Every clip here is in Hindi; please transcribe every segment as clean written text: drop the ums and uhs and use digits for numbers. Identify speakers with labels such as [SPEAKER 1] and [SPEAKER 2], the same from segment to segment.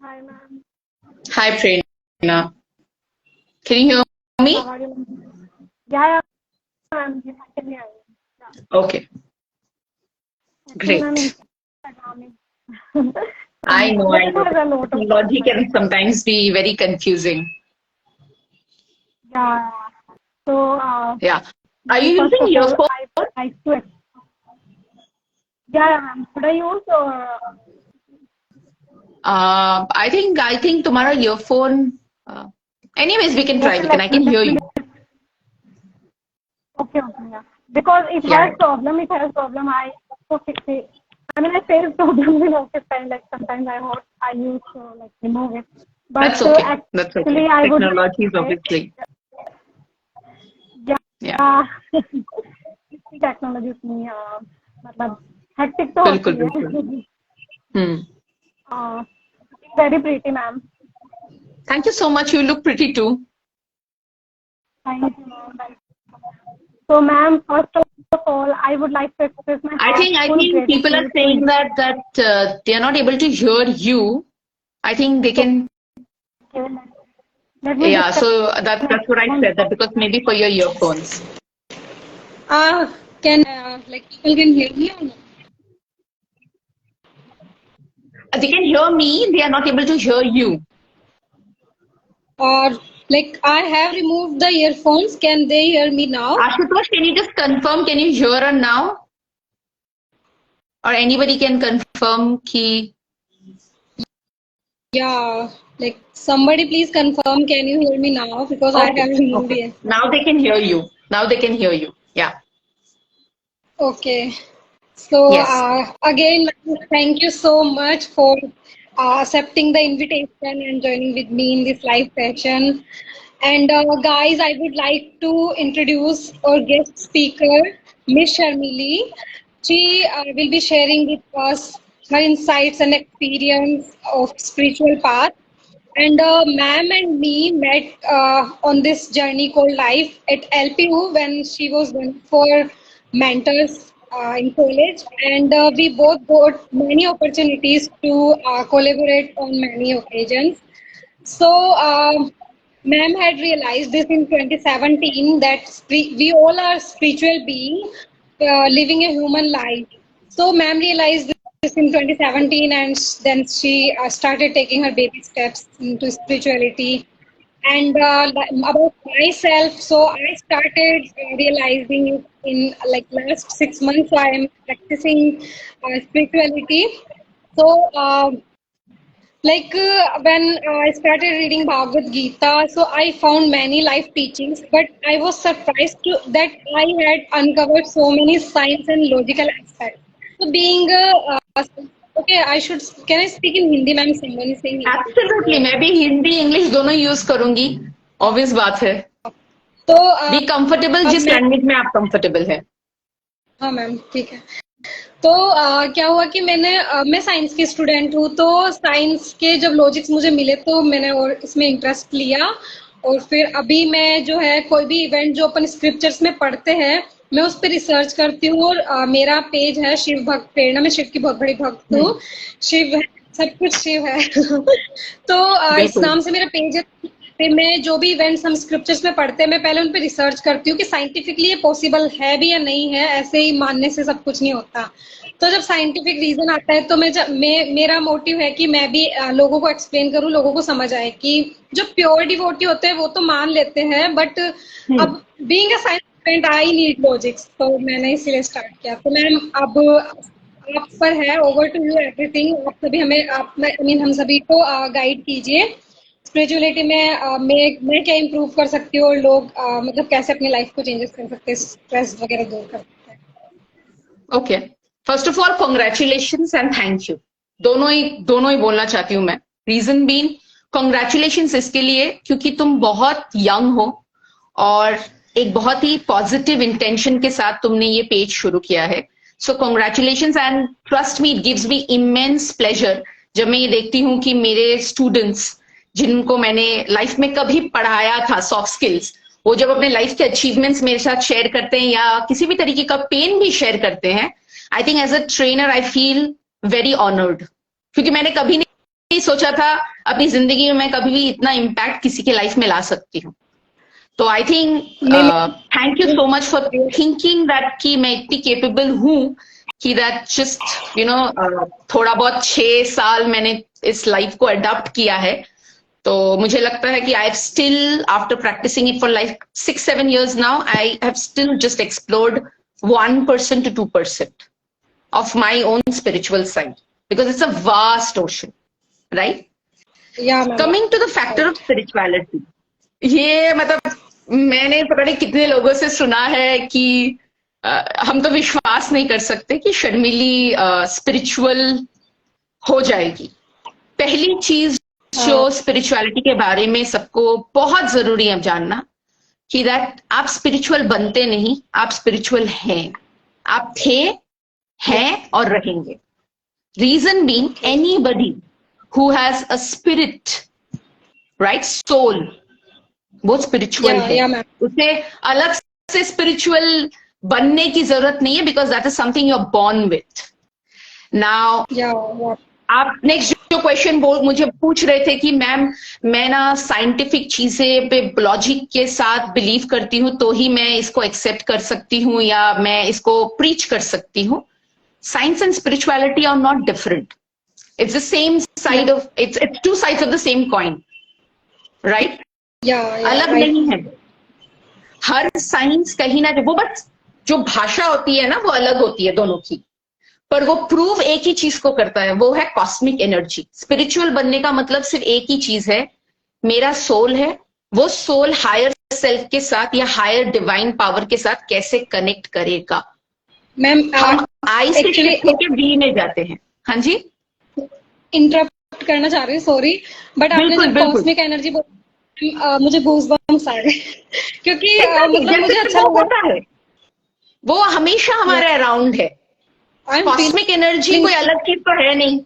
[SPEAKER 1] Hi, ma'am.
[SPEAKER 2] Hi, Prerna. Can you hear
[SPEAKER 1] How
[SPEAKER 2] me?
[SPEAKER 1] are you, ma'am? Yeah, ma'am. Yes, I can hear you. Yeah.
[SPEAKER 2] Okay,
[SPEAKER 1] Actually, ma'am,
[SPEAKER 2] great.
[SPEAKER 1] Instagram is
[SPEAKER 2] I know,
[SPEAKER 1] like
[SPEAKER 2] I
[SPEAKER 1] it
[SPEAKER 2] know.
[SPEAKER 1] has
[SPEAKER 2] The
[SPEAKER 1] a lot of
[SPEAKER 2] technology
[SPEAKER 1] benefits.
[SPEAKER 2] can sometimes be very confusing.
[SPEAKER 1] Yeah. So,
[SPEAKER 2] Yeah. Are
[SPEAKER 1] ma'am,
[SPEAKER 2] you
[SPEAKER 1] first
[SPEAKER 2] using
[SPEAKER 1] of all,
[SPEAKER 2] earphone?
[SPEAKER 1] I would like to. Yeah, ma'am. Should I use or?
[SPEAKER 2] I think तुम्हारा earphone. Uh, anyways, we can try.
[SPEAKER 1] Okay,
[SPEAKER 2] We can. I can
[SPEAKER 1] let
[SPEAKER 2] hear
[SPEAKER 1] me.
[SPEAKER 2] you.
[SPEAKER 1] Okay, okay, yeah. Because it
[SPEAKER 2] Yeah,
[SPEAKER 1] has problem. It has problem. I also fix it. I mean, I face problems in office time. Like sometimes I use to like remove it.
[SPEAKER 2] that's
[SPEAKER 1] But
[SPEAKER 2] okay. That's
[SPEAKER 1] actually,
[SPEAKER 2] okay.
[SPEAKER 1] I would like
[SPEAKER 2] Technology
[SPEAKER 1] to
[SPEAKER 2] is
[SPEAKER 1] say,
[SPEAKER 2] obviously. Yeah,
[SPEAKER 1] yeah, इतनी टेक्नोलॉजी इतनी मतलब हेक्टिक तो
[SPEAKER 2] बिल्कुल
[SPEAKER 1] होती
[SPEAKER 2] बिल्कुल.
[SPEAKER 1] है
[SPEAKER 2] Hmm.
[SPEAKER 1] Very pretty ma'am
[SPEAKER 2] Thank you so much. You look pretty too.
[SPEAKER 1] Thank you ma'am तो ma'am first of all I would like to express my
[SPEAKER 2] I
[SPEAKER 1] heartful
[SPEAKER 2] think people are
[SPEAKER 1] gratitude to
[SPEAKER 2] saying that they are not able to hear you. I think they can.
[SPEAKER 1] You let me
[SPEAKER 2] Yeah, so that's what I
[SPEAKER 1] disconnect
[SPEAKER 2] said, that because maybe for your earphones.
[SPEAKER 3] Can like people can hear me or not?
[SPEAKER 2] They can hear me, they are not able to hear you.
[SPEAKER 3] Or like I have removed the earphones. Can they hear me now?
[SPEAKER 2] Ashutosh, can you just confirm, can you hear her now? Or anybody can confirm ki.
[SPEAKER 3] Yeah. Like somebody please confirm. Can you hear me now? Because I
[SPEAKER 2] Okay,
[SPEAKER 3] have removed
[SPEAKER 2] okay.
[SPEAKER 3] it.
[SPEAKER 2] Now they can hear you. Now they can hear you. Yeah.
[SPEAKER 3] Okay. So
[SPEAKER 2] Yes.
[SPEAKER 3] again, thank you so much for accepting the invitation and joining with me in this live session. And guys, I would like to introduce our guest speaker, Miss Sharmili. She will be sharing with us her insights and experience of spiritual path. And ma'am and me met on this journey called life at LPU when she was one for mentors in college, and we both got many opportunities to collaborate on many occasions. So, ma'am had realized this in 2017 that we all are spiritual beings living a human life. So, ma'am realized this in 2017, and then she started taking her baby steps into spirituality. And about myself, so I started realizing it in like last 6 months. So I am practicing spirituality. So. When I started reading Bhagavad Gita, so I found many life teachings, but I was surprised that I had uncovered so many science and logical aspects. So being okay, I should can I speak in Hindi, ma'am? Someone is saying yes.
[SPEAKER 2] Absolutely. मैं भी हिंदी इंग्लिश दोनों यूज करूंगी. Obvious बात है.
[SPEAKER 3] तो
[SPEAKER 2] Be comfortable
[SPEAKER 3] अब
[SPEAKER 2] जिस
[SPEAKER 3] मैं
[SPEAKER 2] लैंग्वेज में आप comfortable है.
[SPEAKER 3] हाँ मैम ठीक है. तो क्या हुआ कि मैं साइंस की स्टूडेंट हूँ तो साइंस के जब लॉजिक्स मुझे मिले तो मैंने और इसमें इंटरेस्ट लिया और फिर अभी मैं जो है कोई भी इवेंट जो अपन स्क्रिप्चर्स में पढ़ते हैं मैं उस पर रिसर्च करती हूँ और मेरा पेज है शिव भक्त प्रेरणा. मैं शिव की बहुत बड़ी भक्त हूँ. शिव है, सब कुछ शिव है. तो इस
[SPEAKER 2] बिल्कुल.
[SPEAKER 3] नाम से मेरा पेज है. फिर मैं जो भी इवेंट्स हम स्क्रिप्चर्स में पढ़ते हैं मैं पहले उन पर रिसर्च करती हूँ कि साइंटिफिकली ये पॉसिबल है भी या नहीं है. ऐसे ही मानने से सब कुछ नहीं होता. तो जब साइंटिफिक रीजन आता है तो मेरा मोटिव है कि मैं भी लोगों को एक्सप्लेन करूँ, लोगों को समझ आए कि जो प्योर डिवोटी होते हैं वो तो मान लेते हैं बट अब being a science student I need logics. तो मैंने इसीलिए स्टार्ट किया. तो मैम अब आप पर है ओवर टू यू एवरीथिंग. आप सभी हमें आप आई मीन हम सभी को गाइड कीजिए स्पिरिचुअलिटी में. मैं क्या इम्प्रूव कर सकती हूँ और लोग मतलब कैसे अपनी लाइफ को चेंजेस कर सकते हैं, स्ट्रेस वगैरह दूर कर सकते हैं.
[SPEAKER 2] Okay. First of all congratulation and thank you. दोनों ही बोलना चाहती हूँ मैं. रीजन बीइंग कॉन्ग्रेचुलेशन इसके लिए क्योंकि तुम बहुत यंग हो और एक बहुत ही पॉजिटिव इंटेंशन के साथ तुमने ये पेज शुरू किया है. So congratulation and trust me, it gives me immense pleasure जब मैं ये देखती हूँ कि मेरे स्टूडेंट्स जिनको मैंने लाइफ में कभी पढ़ाया था सॉफ्ट स्किल्स, वो जब अपने लाइफ के अचीवमेंट्स मेरे साथ शेयर करते हैं या किसी भी तरीके का पेन भी शेयर करते हैं, I think as a trainer I feel very honoured क्योंकि मैंने कभी नहीं नहीं सोचा था अपनी जिंदगी में मैं कभी भी इतना इम्पैक्ट किसी के लाइफ में ला सकती हूँ। तो I think thank you so much for thinking that कि मैं इतनी केपेबल हूँ कि दैट जस्ट यू नो थोड़ा बहुत 6 साल मैंने इस लाइफ को अडॉप्ट किया है। तो मुझे लगता है कि I have still after practising it for like 6-7 years now, I have still just explored 1% to 2% of my own spiritual side, because it's a vast ocean, right?
[SPEAKER 3] Yeah, ma'am.
[SPEAKER 2] Coming to the factor of spirituality, ये मतलब मैंने पता नहीं कितने लोगों से सुना है कि हम तो विश्वास नहीं कर सकते कि शर्मिली स्पिरिचुअल हो जाएगी। पहली चीज जो स्पिरिचुअलिटी के बारे में सबको बहुत जरूरी है जानना कि दैट आप स्पिरिचुअल बनते नहीं, आप स्पिरिचुअल हैं। आप थे, हैं और रहेंगे। Reason being anybody who has a spirit, right, soul, वो स्पिरिचुअल है। उसे अलग से स्पिरिचुअल बनने की जरूरत नहीं है, because that is something you are born with. Now आप नेक्स्ट जो क्वेश्चन मुझे पूछ रहे थे कि मैम मैं ना साइंटिफिक चीजें पे लॉजिक के साथ बिलीव करती हूँ तो ही मैं इसको एक्सेप्ट कर सकती हूँ या मैं इसको प्रीच कर सकती हूँ। Science and spirituality are not different, it's the same side of it's 2 sides of the same coin, right? अलग नहीं है। हर साइंस कहीं ना वो बस जो भाषा होती है ना वो अलग होती है दोनों की, पर वो प्रूव एक ही चीज को करता है, वो है कॉस्मिक एनर्जी। स्पिरिचुअल बनने का मतलब सिर्फ एक ही चीज है, मेरा सोल है, वो सोल हायर सेल्फ के साथ या हायर डिवाइन पावर के साथ कैसे कनेक्ट करेगा।
[SPEAKER 3] मैम
[SPEAKER 2] हम आई से शिफ्ट होके वी में जाते हैं। हाँ जी,
[SPEAKER 3] इंटरप्ट करना चाह रही हूँ, सॉरी, बट आपने जब कॉस्मिक एनर्जी मुझे गूज़बम्स आ गए क्योंकि मतलब मुझे अच्छा
[SPEAKER 2] होता है, वो हमेशा हमारे अराउंड है। कॉस्मिक एनर्जी कोई अलग चीज तो है नहीं,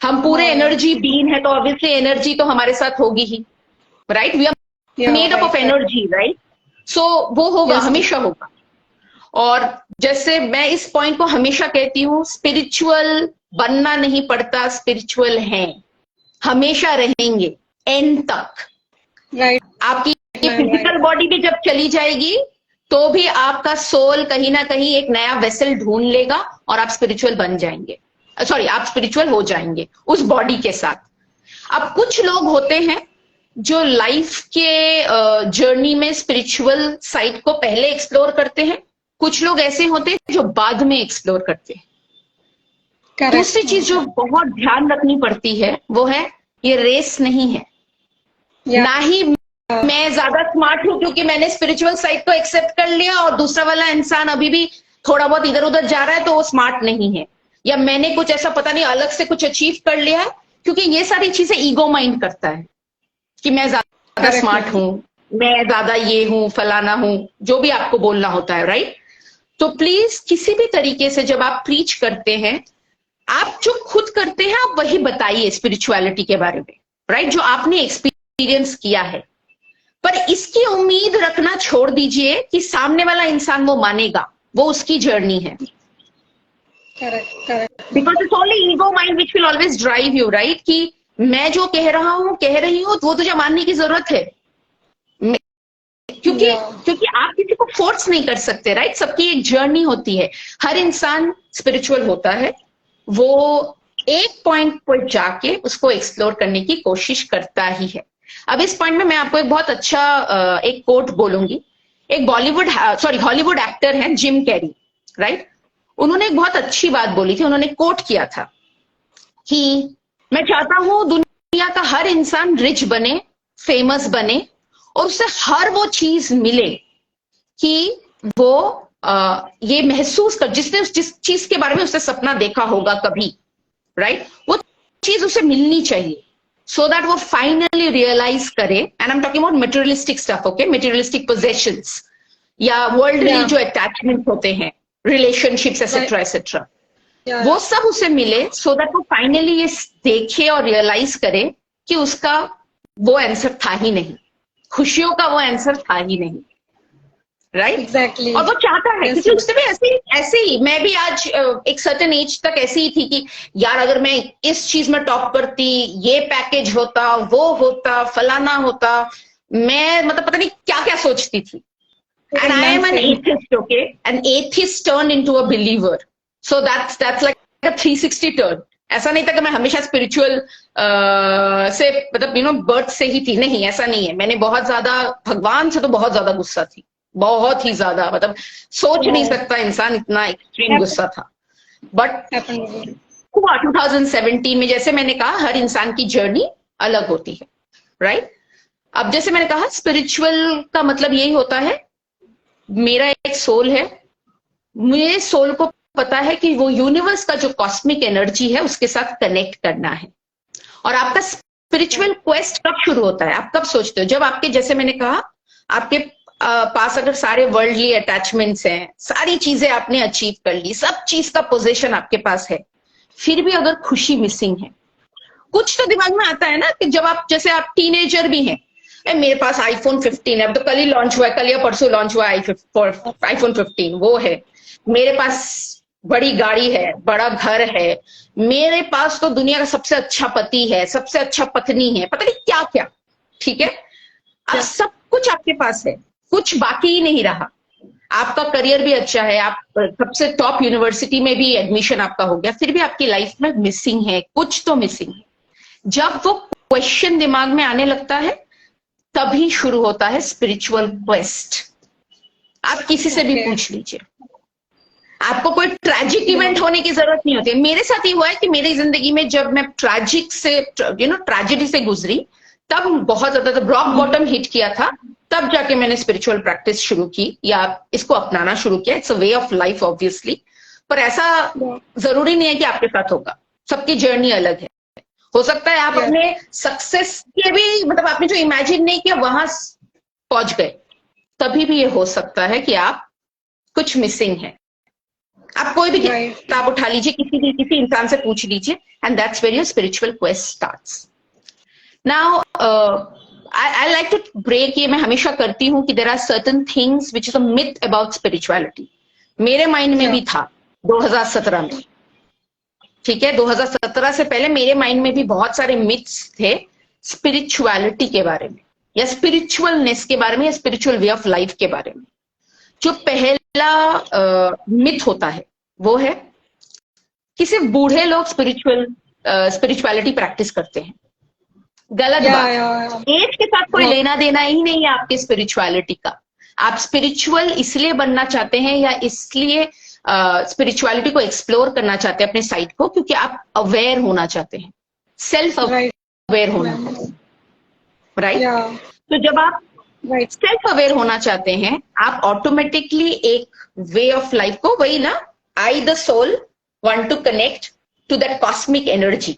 [SPEAKER 2] हम पूरे एनर्जी बीइंग है तो ऑब्वियसली एनर्जी तो हमारे साथ होगी ही, right? We are made up of energy, right? So वो होगा, हमेशा होगा। और जैसे मैं इस पॉइंट को हमेशा कहती हूँ, स्पिरिचुअल बनना नहीं पड़ता, स्पिरिचुअल हैं, हमेशा रहेंगे एंड तक,
[SPEAKER 3] राइट?
[SPEAKER 2] आपकी फिजिकल बॉडी भी जब चली जाएगी तो भी आपका सोल कहीं ना कहीं एक नया वेसल ढूंढ लेगा और आप स्पिरिचुअल बन जाएंगे, सॉरी आप स्पिरिचुअल हो जाएंगे उस बॉडी के साथ। अब कुछ लोग होते हैं जो लाइफ के जर्नी में स्पिरिचुअल साइड को पहले एक्सप्लोर करते हैं, कुछ लोग ऐसे होते हैं जो बाद में एक्सप्लोर करते हैं। दूसरी चीज जो बहुत ध्यान रखनी पड़ती है वो है, ये रेस नहीं है, ना ही मैं ज्यादा स्मार्ट हूं क्योंकि मैंने स्पिरिचुअल साइड को एक्सेप्ट कर लिया और दूसरा वाला इंसान अभी भी थोड़ा बहुत इधर उधर जा रहा है तो वो स्मार्ट नहीं है, या मैंने कुछ ऐसा पता नहीं अलग से कुछ अचीव कर लिया है, क्योंकि ये सारी चीजें ईगो माइंड करता है कि मैं ज्यादा स्मार्ट हूं, मैं ज्यादा ये हूं, फलाना हूं, जो भी आपको बोलना होता है, राइट? तो प्लीज किसी भी तरीके से जब आप प्रीच करते हैं, आप जो खुद करते हैं आप वही बताइए स्पिरिचुअलिटी के बारे में, राइट? जो आपने एक्सपीरियंस किया है, पर इसकी उम्मीद रखना छोड़ दीजिए कि सामने वाला इंसान वो मानेगा, वो उसकी जर्नी है।
[SPEAKER 3] Correct.
[SPEAKER 2] Because it's only ego mind which will always drive you, right? कि मैं जो कह रहा हूं, कह रही हूं, वो तुझे मानने की जरूरत है, क्योंकि आप किसी को फोर्स नहीं कर सकते, राइट? सबकी एक जर्नी होती है, हर इंसान स्पिरिचुअल होता है, वो एक पॉइंट पर जाके उसको एक्सप्लोर करने की कोशिश करता ही है। अब इस पॉइंट में मैं आपको एक बहुत अच्छा एक कोट बोलूंगी। एक हॉलीवुड एक्टर है जिम कैरी, राइट? उन्होंने एक बहुत अच्छी बात बोली थी, उन्होंने कोट किया था कि मैं चाहता हूं दुनिया का हर इंसान रिच बने, फेमस बने और उससे हर वो चीज मिले कि वो ये महसूस कर, जिस चीज के बारे में उसने सपना देखा होगा कभी, राइट? वो चीज उसे मिलनी चाहिए, so that वो फाइनली रियलाइज करे। And I am talking about materialistic stuff, okay? Materialistic possessions या वर्ल्डली जो अटैचमेंट होते हैं, रिलेशनशिप्स एसेट्रा एसेट्रा, वो सब उसे मिले, सो दैट वो फाइनली ये देखे और रियलाइज करे कि उसका वो आंसर था ही नहीं, खुशियों का वो आंसर था ही नहीं, राइट
[SPEAKER 3] एग्जैक्टली।
[SPEAKER 2] और वो चाहता है, क्योंकि उससे भी ऐसे ही मैं भी आज एक सर्टेन एज तक ऐसी ही थी कि यार अगर मैं इस चीज में टॉप करती, ये पैकेज होता, वो होता, फलाना होता, मैं मतलब पता नहीं क्या क्या सोचती थी. And I am an atheist, okay? An atheist turned into a believer. So that's like a 360 turn. ऐसा नहीं था कि मैं हमेशा स्पिरिचुअल से मतलब बर्थ से ही थी, नहीं ऐसा नहीं है. मैंने बहुत ज्यादा भगवान से तो बहुत ज्यादा गुस्सा थी, बहुत ही ज्यादा, मतलब सोच नहीं सकता इंसान, इतना एक्सट्रीम गुस्सा था. बट हुआ 2017 में, जैसे मैंने कहा हर इंसान की जर्नी अलग होती है, राइट? अब जैसे मैंने कहा स्पिरिचुअल का मतलब यही होता है, मेरा एक सोल है, मेरे सोल को पता है कि वो यूनिवर्स का जो कॉस्मिक एनर्जी है उसके साथ कनेक्ट करना है. और आपका स्पिरिचुअल क्वेस्ट कब शुरू होता है, आप कब सोचते हो? जब आपके, जैसे मैंने कहा, आपके पास अगर सारे वर्ल्डली अटैचमेंट्स हैं, सारी चीजें आपने अचीव कर ली, सब चीज का पोजीशन आपके पास है, फिर भी अगर खुशी मिसिंग है, कुछ तो दिमाग में आता है ना कि जब आप, जैसे आप टीनेजर भी हैं, मेरे पास आईफोन 15 है, अब तो कल ही लॉन्च हुआ है, कल या परसों लॉन्च हुआ है आईफोन 15, वो है, मेरे पास बड़ी गाड़ी है, बड़ा घर है, मेरे पास तो दुनिया का सबसे अच्छा पति है, सबसे अच्छा पत्नी है, पता नहीं क्या क्या, ठीक है? अब सब कुछ आपके पास है, कुछ बाकी ही नहीं रहा. आपका करियर भी अच्छा है, आप सबसे टॉप यूनिवर्सिटी में भी एडमिशन आपका हो गया, फिर भी आपकी लाइफ में मिसिंग है, कुछ तो मिसिंग है. जब वो क्वेश्चन दिमाग में आने लगता है, तभी शुरू होता है स्पिरिचुअल क्वेस्ट. आप किसी से भी पूछ लीजिए, आपको कोई ट्रैजिक इवेंट होने की जरूरत नहीं होती. मेरे साथ ही हुआ है कि मेरी जिंदगी में जब मैं ट्रैजिक से ट्रेजेडी से गुजरी, तब बहुत ज्यादा रॉक बॉटम हिट किया था, तब जाके मैंने स्पिरिचुअल प्रैक्टिस शुरू की या इसको अपनाना शुरू किया. It's a way of life obviously, पर ऐसा जरूरी नहीं है कि आपके साथ होगा, सबकी जर्नी अलग है. हो सकता है आप अपने सक्सेस के भी, मतलब आपने जो इमेजिन नहीं किया वहां पहुंच गए, तभी भी ये हो सकता है कि आप कुछ मिसिंग है. आप कोई भी किताब उठा लीजिए, किसी इंसान से पूछ लीजिए, and that's where your spiritual quest starts. Now I like to break, ये मैं हमेशा करती हूँ कि there are certain things which is a myth about spirituality. मेरे माइंड में भी था 2017 में, ठीक है? 2017 से पहले मेरे माइंड में भी बहुत सारे मिथ्स थे स्पिरिचुअलिटी के बारे में, या स्पिरिचुअलनेस के बारे में, या स्पिरिचुअल वे ऑफ लाइफ के बारे में. जो पहला मिथ होता है वो है कि सिर्फ बूढ़े लोग स्पिरिचुअलिटी प्रैक्टिस करते हैं. गलत बात. एज के साथ कोई लेना देना ही नहीं है आपकी स्पिरिचुअलिटी का. आप स्पिरिचुअल इसलिए बनना चाहते हैं या इसलिए स्पिरिचुअलिटी को एक्सप्लोर करना चाहते हैं अपने साइड को, क्योंकि आप अवेयर होना चाहते हैं, सेल्फ अवेयर होना, राइट? तो जब आप सेल्फ अवेयर होना चाहते हैं, आप ऑटोमेटिकली एक वे ऑफ लाइफ को, वही ना, I the soul want to connect to that cosmic energy.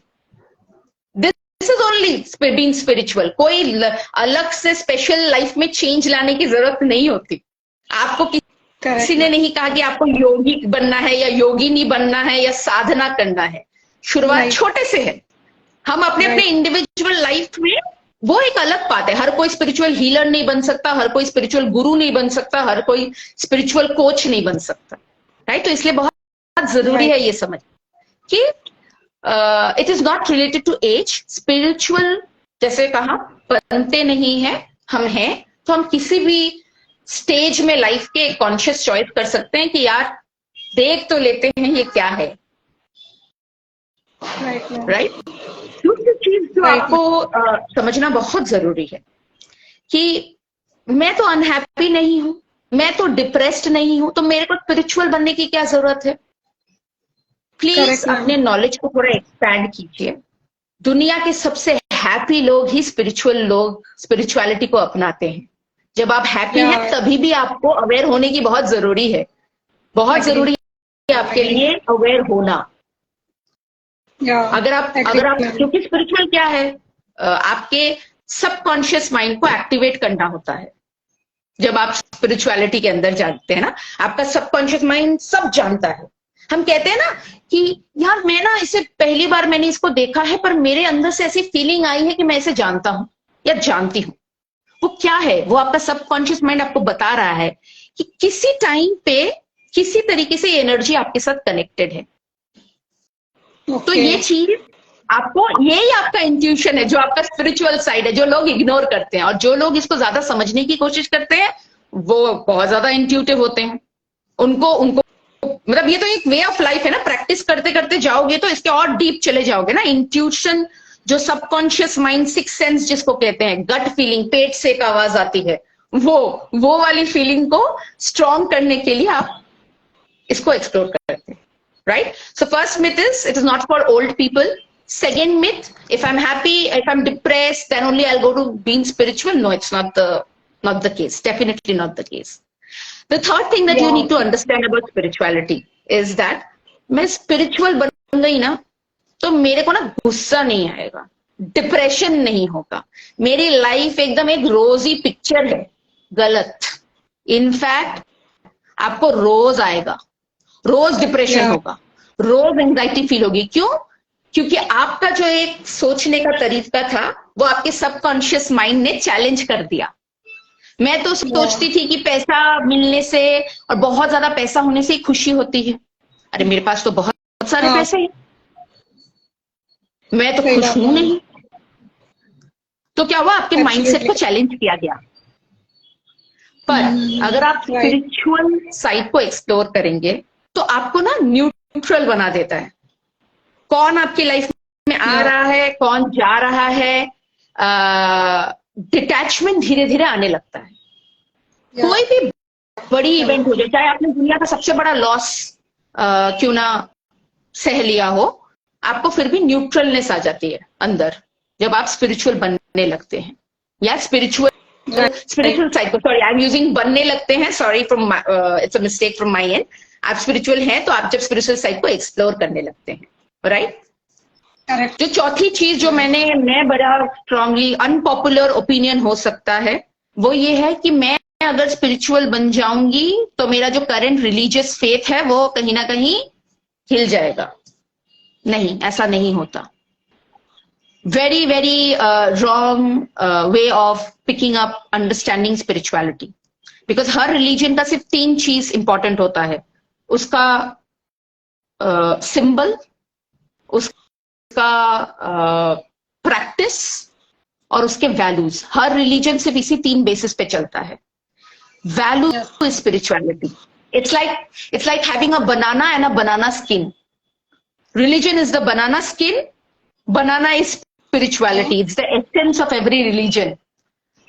[SPEAKER 2] This is only being spiritual. कोई अलग से स्पेशल लाइफ में चेंज लाने की जरूरत नहीं होती. आपको किसी ने नहीं कहा कि आपको योगी बनना है या योगिनी बनना है या साधना करना है. शुरुआत छोटे से है. हम अपने अपने इंडिविजुअल लाइफ में, वो एक अलग बात है. हर कोई स्पिरिचुअल हीलर नहीं बन सकता, हर कोई स्पिरिचुअल गुरु नहीं बन सकता, हर कोई स्पिरिचुअल कोच नहीं बन सकता, राइट? तो इसलिए बहुत जरूरी है ये समझ कि it is not related to age. Spiritual, जैसे कहा, बनते नहीं है, हम हैं, तो हम किसी भी स्टेज में लाइफ के कॉन्शियस चॉइस कर सकते हैं कि यार देख तो लेते हैं ये क्या है, राइट? दूसरी चीज जो आपको समझना बहुत जरूरी है कि मैं तो अनहैप्पी नहीं हूं, मैं तो डिप्रेस्ड नहीं हूं, तो मेरे को स्पिरिचुअल बनने की क्या जरूरत है? प्लीज अपने नॉलेज को थोड़ा एक्सपैंड कीजिए. दुनिया के सबसे हैप्पी लोग ही स्पिरिचुअलिटी को अपनाते हैं. जब आप हैप्पी हैं तभी भी आपको अवेयर होने की बहुत जरूरी है. बहुत जरूरी है आपके लिए अवेयर होना. अगर आप क्योंकि स्पिरिचुअल क्या है, आपके सबकॉन्शियस माइंड को एक्टिवेट करना होता है. जब आप स्पिरिचुअलिटी के अंदर जानते हैं ना, आपका सबकॉन्शियस माइंड सब जानता है. हम कहते हैं ना कि यार मैं ना इसे पहली बार मैंने इसको देखा है, पर मेरे अंदर से ऐसी फीलिंग आई है कि मैं इसे जानता हूं या जानती हूं. वो क्या है? वो आपका सबकॉन्शियस माइंड आपको बता रहा है कि किसी टाइम पे किसी तरीके से एनर्जी आपके साथ कनेक्टेड है। तो ये चीज आपको, यही आपका इंट्यूशन है, जो आपका स्पिरिचुअल साइड है, जो लोग इग्नोर करते हैं। और जो लोग इसको ज्यादा समझने की कोशिश करते हैं वो बहुत ज्यादा इंट्यूटिव होते हैं। उनको उनको मतलब ये तो एक वे ऑफ लाइफ है ना, प्रैक्टिस करते करते जाओगे तो इसके और डीप चले जाओगे ना। इंट्यूशन, जो सबकॉन्शियस माइंड, सिक्स सेंस जिसको कहते हैं, गट फीलिंग, पेट से एक आवाज आती है, वो वाली फीलिंग को स्ट्रॉन्ग करने के लिए आप इसको एक्सप्लोर करते हैं, right? So first myth is it is not for old people. Second myth, if I'm happy, if I'm depressed, then only I'll go to being spiritual. No, it's not the case. Definitely not the case. The third thing that you need to understand about spirituality is that मैं spiritual बन गई ना तो मेरे को ना गुस्सा नहीं आएगा, डिप्रेशन नहीं होगा, मेरी लाइफ एकदम एक रोजी पिक्चर है. गलत. इनफैक्ट आपको रोज आएगा, रोज डिप्रेशन होगा, रोज एंजाइटी फील होगी. क्यों? क्योंकि आपका जो एक सोचने का तरीका था वो आपके सबकॉन्शियस माइंड ने चैलेंज कर दिया. मैं तो सोचती थी कि पैसा मिलने से और बहुत ज्यादा पैसा होने से ही खुशी होती है. अरे मेरे पास तो बहुत सारे पैसे हैं, मैं तो खुश हूं नहीं. तो क्या हुआ? आपके माइंडसेट को चैलेंज किया गया. पर अगर आप स्पिरिचुअल साइड को एक्सप्लोर करेंगे तो आपको ना न्यूट्रल बना देता है. कौन आपकी लाइफ में आ रहा है, कौन जा रहा है, डिटैचमेंट धीरे धीरे आने लगता है. कोई भी बड़ी इवेंट हो जाए, चाहे आपने दुनिया का सबसे बड़ा लॉस क्यों ना सह लिया हो, आपको फिर भी न्यूट्रलनेस आ जाती है अंदर जब आप स्पिरिचुअल बनने लगते हैं. या स्पिरिचुअल साइड को, सॉरी आई एम यूजिंग बनने लगते हैं, sorry from it's a mistake from my and. आप स्पिरिचुअल हैं तो आप जब स्पिरिचुअल साइड को एक्सप्लोर करने लगते हैं, राइट? जो चौथी चीज जो मैं बड़ा स्ट्रांगली, अनपॉपुलर ओपिनियन हो सकता है, वो ये है कि मैं अगर स्पिरिचुअल बन जाऊंगी तो मेरा जो करंट रिलीजियस फेथ है वो कहीं ना कहीं हिल जाएगा. नहीं, ऐसा नहीं होता. Very very wrong way of picking up understanding spirituality. Because her religion का सिर्फ 3 चीज इंपॉर्टेंट होता है. उसका सिंबल, उसका प्रैक्टिस और उसके वैल्यूज. हर रिलीजन सिर्फ इसी 3 बेसिस पे चलता है. Value is spirituality. It's like having a banana and a banana skin. Religion is the banana skin, banana is spirituality. It's the essence of every religion.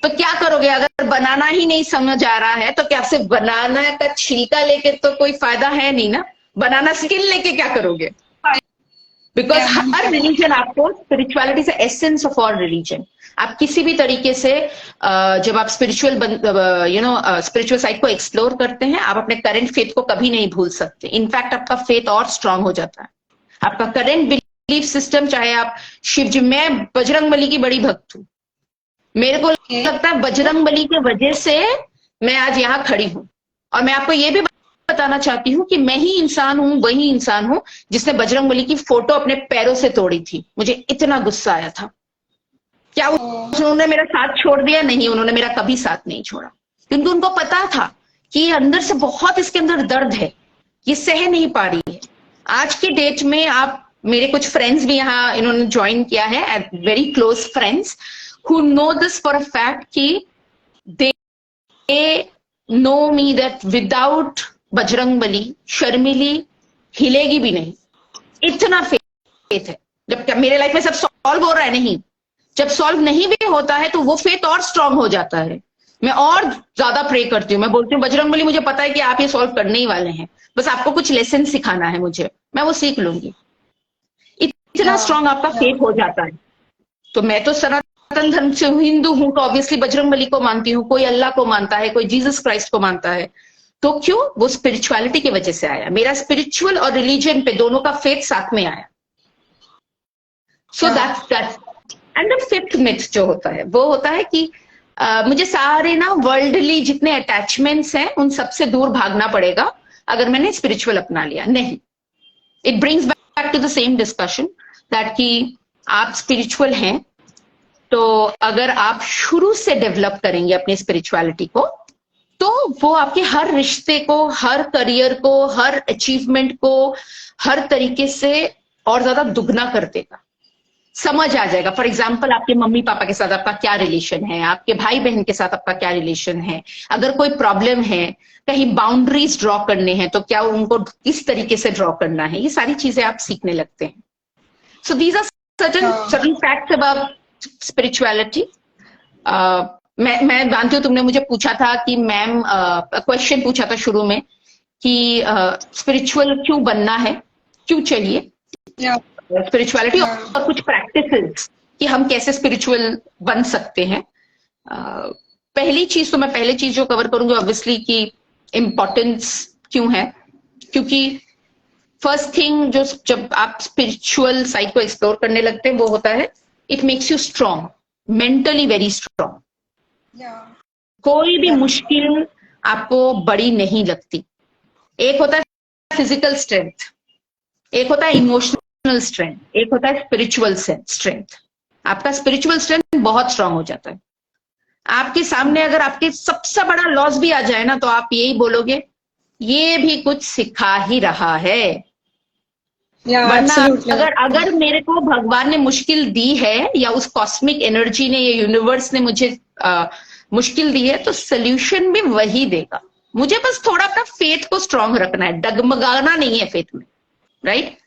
[SPEAKER 2] तो क्या करोगे अगर बनाना ही नहीं समझ आ रहा है? तो क्या सिर्फ बनाना का छिलका लेके तो कोई फायदा है नहीं ना. बनाना स्किन लेके क्या करोगे? बिकॉज हर रिलीजन आपको, स्पिरिचुअलिटी से एसेंस ऑफ ऑल रिलीजन. आप किसी भी तरीके से जब आप स्पिरिचुअल साइड को एक्सप्लोर करते हैं, आप अपने करंट फेथ को कभी नहीं भूल सकते. इनफैक्ट आपका फेथ और स्ट्रांग हो जाता है. आपका करंट बिलीफ सिस्टम, चाहे आप शिव जी, मैं बजरंगबली की बड़ी भक्त हूँ. मेरे को लगता है बजरंगबली की वजह से मैं आज यहाँ खड़ी हूँ. और मैं आपको ये भी बताना चाहती हूँ कि मैं ही इंसान हूँ, वही इंसान हूँ जिसने बजरंगबली की फोटो अपने पैरों से तोड़ी थी. मुझे इतना गुस्सा आया था. क्या उन्होंने मेरा साथ छोड़ दिया? नहीं, उन्होंने मेरा कभी साथ नहीं छोड़ा. क्योंकि उनको पता था कि अंदर से बहुत इसके अंदर दर्द है, ये सह नहीं पा रही है. आज की डेट में आप, मेरे कुछ फ्रेंड्स भी यहाँ इन्होंने ज्वाइन किया है, very close friends who know this for a fact कि they know me that without Bajrangbali Sharmili हिलेगी भी नहीं. इतना फेथ है. जब मेरे लाइफ में सब सॉल्व हो रहा है, नहीं, जब सॉल्व नहीं भी होता है तो वो फेथ और स्ट्रांग हो जाता है. मैं और ज्यादा प्रे करती हूँ. मैं बोलती हूँ बजरंगबली, मुझे पता है कि आप ये सॉल्व करने ही वाले हैं, बस आपको कुछ लेसन सिखाना है मुझे, मैं वो सीख लूंगी. इतना स्ट्रांग आपका फेथ हो जाता है. तो मैं तो सनातन धर्म से हिंदू हूं, तो ऑब्वियसली बजरंगबली को मानती हूँ. कोई अल्लाह को मानता है, कोई जीसस क्राइस्ट को मानता है. तो क्यों? वो स्पिरिचुअलिटी की वजह से आया. मेरा स्पिरिचुअल और रिलीजन पे दोनों का फेथ साथ में आया. So that's and the fifth myth जो होता है वो होता है कि मुझे सारे ना वर्ल्डली जितने अटैचमेंट्स हैं उन सबसे दूर भागना पड़ेगा अगर मैंने स्पिरिचुअल अपना लिया. नहीं, it brings back to the same discussion that कि आप स्पिरिचुअल हैं तो अगर आप शुरू से डेवलप करेंगे अपनी स्पिरिचुअलिटी को तो वो आपके हर रिश्ते को, हर करियर को, हर अचीवमेंट को हर तरीके से और ज्यादा दुगना कर देगा। समझ आ जाएगा। फॉर एग्जाम्पल, आपके मम्मी पापा के साथ आपका क्या रिलेशन है, आपके भाई बहन के साथ आपका क्या रिलेशन है, अगर कोई प्रॉब्लम है, कहीं बाउंड्रीज ड्रॉ करने हैं तो क्या उनको किस तरीके से ड्रॉ करना है, ये सारी चीजें आप सीखने लगते हैं। So these are certain facts about spirituality. मैं जानती हूँ तुमने मुझे पूछा था कि मैम, क्वेश्चन पूछा था शुरू में कि स्पिरिचुअल क्यों बनना है, क्यों चाहिए स्पिरिचुअलिटी, और कुछ प्रैक्टिसेस कि हम कैसे स्पिरिचुअल बन सकते हैं। पहली चीज जो कवर करूंगी ऑब्वियसली कि इम्पोर्टेंस क्यों है, क्योंकि फर्स्ट थिंग जो जब आप स्पिरिचुअल साइड को एक्सप्लोर करने लगते हैं वो होता है, it makes you strong, mentally very strong. कोई भी मुश्किल आपको बड़ी नहीं लगती। एक होता है फिजिकल स्ट्रेंथ, एक होता है इमोशनल स्ट्रेंथ, एक होता है स्पिरिचुअल स्ट्रेंथ। आपका स्पिरिचुअल स्ट्रेंथ बहुत स्ट्रांग हो जाता है। आपके सामने अगर आपके सबसे बड़ा लॉस भी आ जाए ना, तो आप यही बोलोगे ये भी कुछ सिखा ही रहा है। वरना अगर मेरे को भगवान ने मुश्किल दी है, या उस कॉस्मिक एनर्जी ने, या यूनिवर्स ने मुझे मुश्किल दी है, तो सोल्यूशन भी वही देगा। मुझे बस थोड़ा अपना फेथ को स्ट्रांग रखना है, डगमगाना नहीं है फेथ में, राइट?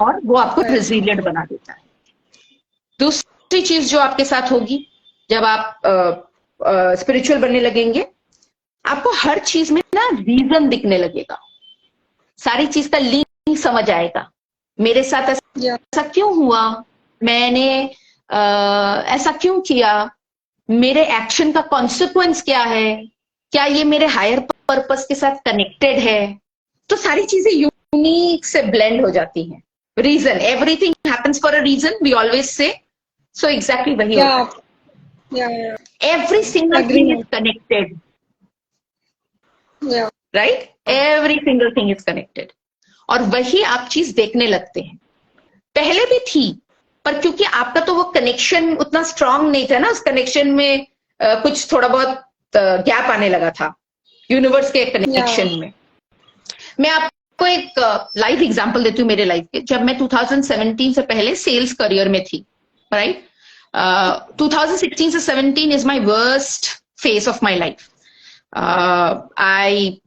[SPEAKER 2] और वो आपको रेजिलिएंट बना देता है। दूसरी चीज जो आपके साथ होगी जब आप स्पिरिचुअल बनने लगेंगे, आपको हर चीज में ना रीजन दिखने लगेगा, सारी चीज का लिंक समझ आएगा। मेरे साथ ऐसा क्यों हुआ, मैंने ऐसा क्यों किया, मेरे एक्शन का कॉन्सिक्वेंस क्या है, क्या ये मेरे हायर पर्पस के साथ कनेक्टेड है। तो सारी चीजें यूनिक से ब्लेंड हो जाती हैं। Reason, everything happens for a reason, we always say. So exactly वही होता है। Every single thing is connected, right? Every single thing is connected. और वही आप चीज देखने लगते हैं। पहले भी थी, पर क्योंकि आपका तो वो कनेक्शन उतना स्ट्रांग नहीं था ना, उस कनेक्शन में कुछ थोड़ा बहुत गैप आने लगा था यूनिवर्स के कनेक्शन में। मैं आपको एक लाइव एग्जांपल देती हूँ मेरे लाइफ के। जब मैं 2017 से पहले सेल्स करियर में थी, राइट? 2016 से 17 is my worst phase of my life. I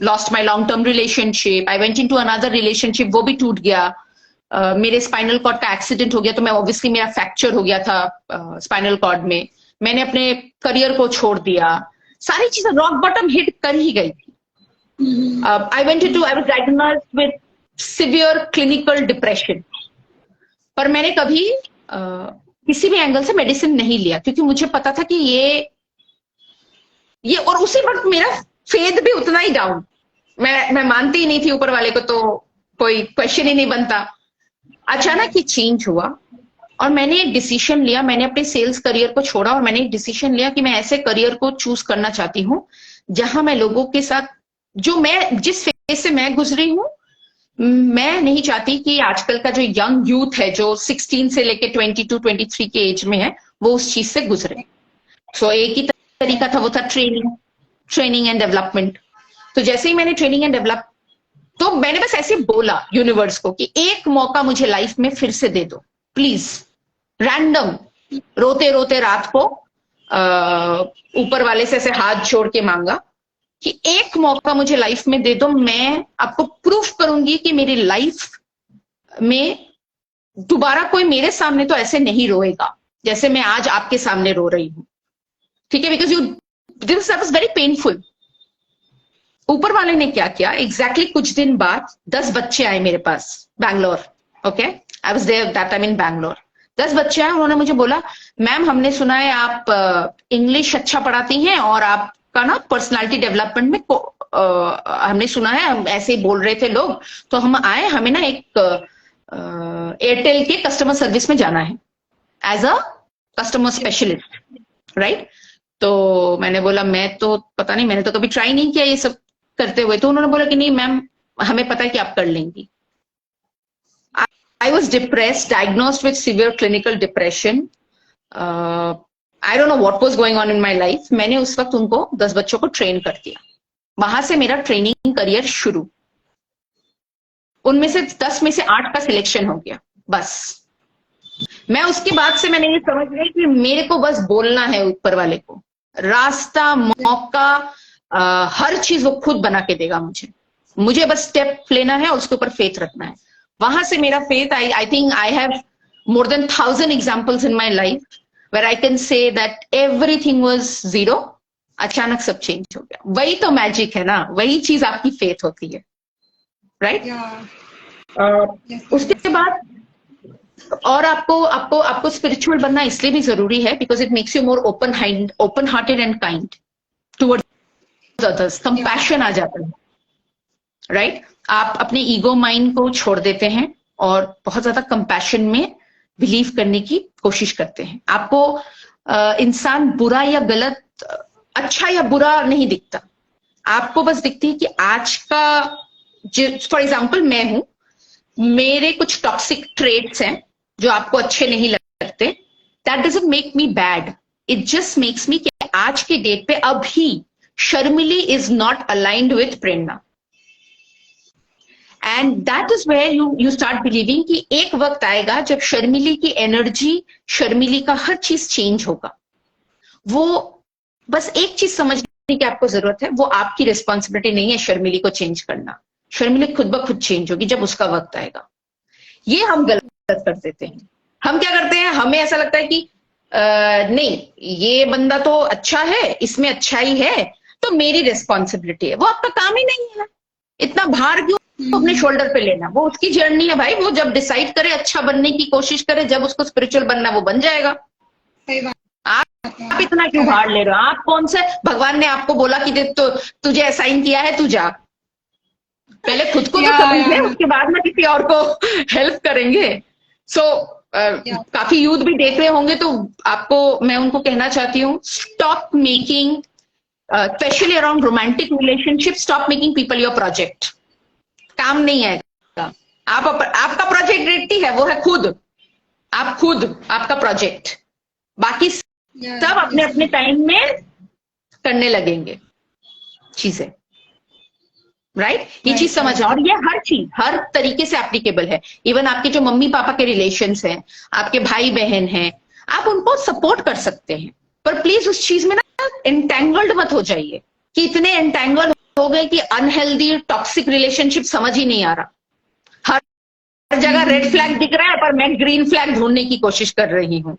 [SPEAKER 2] lost my long term relationship, I went into another relationship, वो भी टूट गया। मेरे स्पाइनल कॉर्ड का एक्सीडेंट हो गया, तो मैं ऑब्वियसली मेरा फ्रैक्चर हो गया था स्पाइनल कॉर्ड में। मैंने अपने करियर को छोड़ दिया, सारी चीजें रॉक बॉटम हिट कर ही गई थी। I was diagnosed with severe clinical depression, पर मैंने कभी किसी भी एंगल से मेडिसिन नहीं लिया, क्योंकि मुझे पता था कि ये और उसी वक्त मेरा फेथ भी उतना ही डाउन। मैं मानती ही नहीं थी ऊपर वाले को, तो कोई क्वेश्चन ही नहीं बनता। अचानक ये चेंज हुआ और मैंने एक डिसीजन लिया। मैंने अपने सेल्स करियर को छोड़ा और मैंने एक डिसीजन लिया कि मैं ऐसे करियर को चूज करना चाहती हूँ जहां मैं लोगों के साथ, जिस फेज से मैं गुजरी हूँ, मैं नहीं चाहती कि आजकल का जो यंग यूथ है, जो 16 से लेके 22-23 के एज में है, वो उस चीज से गुजरे। सो एक ही तरीका था, वो था ट्रेनिंग एंड डेवलपमेंट। तो जैसे ही मैंने ट्रेनिंग एंड डेवलप, तो मैंने बस ऐसे बोला यूनिवर्स को कि एक मौका मुझे लाइफ में फिर से दे दो प्लीज। रैंडम रोते रोते रात को ऊपर वाले से ऐसे हाथ जोड़ के मांगा कि एक मौका मुझे लाइफ में दे दो, मैं आपको प्रूफ करूंगी कि मेरी लाइफ में दोबारा कोई मेरे सामने तो ऐसे नहीं रोएगा जैसे मैं आज आपके सामने रो रही हूं। ठीक है, because this was very painful. ऊपर वाले ने क्या किया, एग्जैक्टली कुछ दिन बाद 10 बच्चे आए मेरे पास, Bangalore. Okay, I was there that time in Bangalore. 10 बच्चे आए, उन्होंने मुझे बोला, मैम हमने सुना है आप इंग्लिश अच्छा पढ़ाती हैं और आपका ना पर्सनालिटी डेवलपमेंट में हमने सुना है, हम ऐसे ही बोल रहे थे लोग, तो हम आए, हमें ना एक एयरटेल के कस्टमर सर्विस में जाना है as a customer specialist, right? तो मैंने बोला, मैं तो पता नहीं, मैंने तो कभी ट्राई नहीं किया ये सब करते हुए। तो उन्होंने बोला कि नहीं मैम, हमें पता है कि आप कर लेंगी। I was depressed, diagnosed with severe clinical depression. I don't know what was going on in my life. मैंने उस वक्त उनको 10 बच्चों को ट्रेन कर दिया। वहां से मेरा ट्रेनिंग करियर शुरू। उनमें से 10 में से 8 का सिलेक्शन हो गया बस। मैं उसके बाद से मैंने ये समझ गई कि मेरे को बस बोलना है ऊपर वाले को, रास्ता मौका हर चीज वो खुद बना के देगा मुझे बस स्टेप लेना है और उसके ऊपर फेथ रखना है। वहां से मेरा faith, I think I have more than 1,000 examples in my life where I can say that everything was zero, अचानक सब चेंज हो गया। वही तो मैजिक है ना, वही चीज आपकी फेथ होती है, राइट? उसके बाद और आपको स्पिरिचुअल बनना इसलिए भी जरूरी है because it makes you more open hearted and kind towards others. Compassion आ जाता है, राइट? आप अपने ईगो माइंड को छोड़ देते हैं और बहुत ज्यादा कंपैशन में बिलीव करने की कोशिश करते हैं। आपको इंसान बुरा या गलत, अच्छा या बुरा नहीं दिखता, आपको बस दिखती है कि आज का, फॉर एग्जाम्पल मैं हूं, मेरे कुछ टॉक्सिक ट्रेट्स हैं जो आपको अच्छे नहीं लगते, that doesn't make me bad, it just makes me कि आज के डेट पे अभी Sharmili is not aligned with Prerna. And that is where you start believing कि एक वक्त आएगा जब शर्मिली की एनर्जी, शर्मिली का हर चीज चेंज होगा। वो बस एक चीज समझने की आपको जरूरत है, वो आपकी रिस्पॉन्सिबिलिटी नहीं है शर्मिली को चेंज करना। शर्मिली खुद ब खुद चेंज होगी जब उसका वक्त आएगा। ये हम गलत कर देते हैं। हम क्या करते हैं, हमें ऐसा लगता है कि नहीं ये बंदा तो अच्छा है, इसमें अच्छाई है तो मेरी रिस्पॉन्सिबिलिटी है। वो आपका काम ही नहीं है, इतना भार क्यों अपने शोल्डर पे लेना। वो उसकी जर्नी है भाई, वो जब डिसाइड करे अच्छा बनने की कोशिश करे, जब उसको स्पिरिचुअल बनना वो बन जाएगा। आप इतना क्यों भार ले रहे हो? आप कौन से भगवान ने आपको बोला कि तो तुझे असाइन किया है, तू जा। पहले खुद को तो समझ ले, उसके बाद में किसी और को हेल्प करेंगे। काफी यूथ भी देख रहे होंगे तो आपको मैं उनको कहना चाहती हूँ, stop making, specially around romantic relationship, stop making people your project. काम नहीं आएगा। आपका प्रोजेक्ट रेडी है, वो है खुद। आप खुद आपका प्रोजेक्ट, बाकी सब अपने अपने टाइम में करने लगेंगे चीजें, राइट? ये चीज समझना। और ये हर चीज हर तरीके से एप्लीकेबल है। इवन आपके जो मम्मी पापा के रिलेशंस हैं, आपके भाई बहन हैं, आप उनको सपोर्ट कर सकते हैं, पर प्लीज उस चीज में ना एंटेंगल्ड मत हो जाइए कि इतने एंटेंगल हो गए कि अनहेल्दी टॉक्सिक रिलेशनशिप समझ ही नहीं आ रहा। हर जगह रेड फ्लैग दिख रहा है पर मैं ग्रीन फ्लैग ढूंढने की कोशिश कर रही हूँ।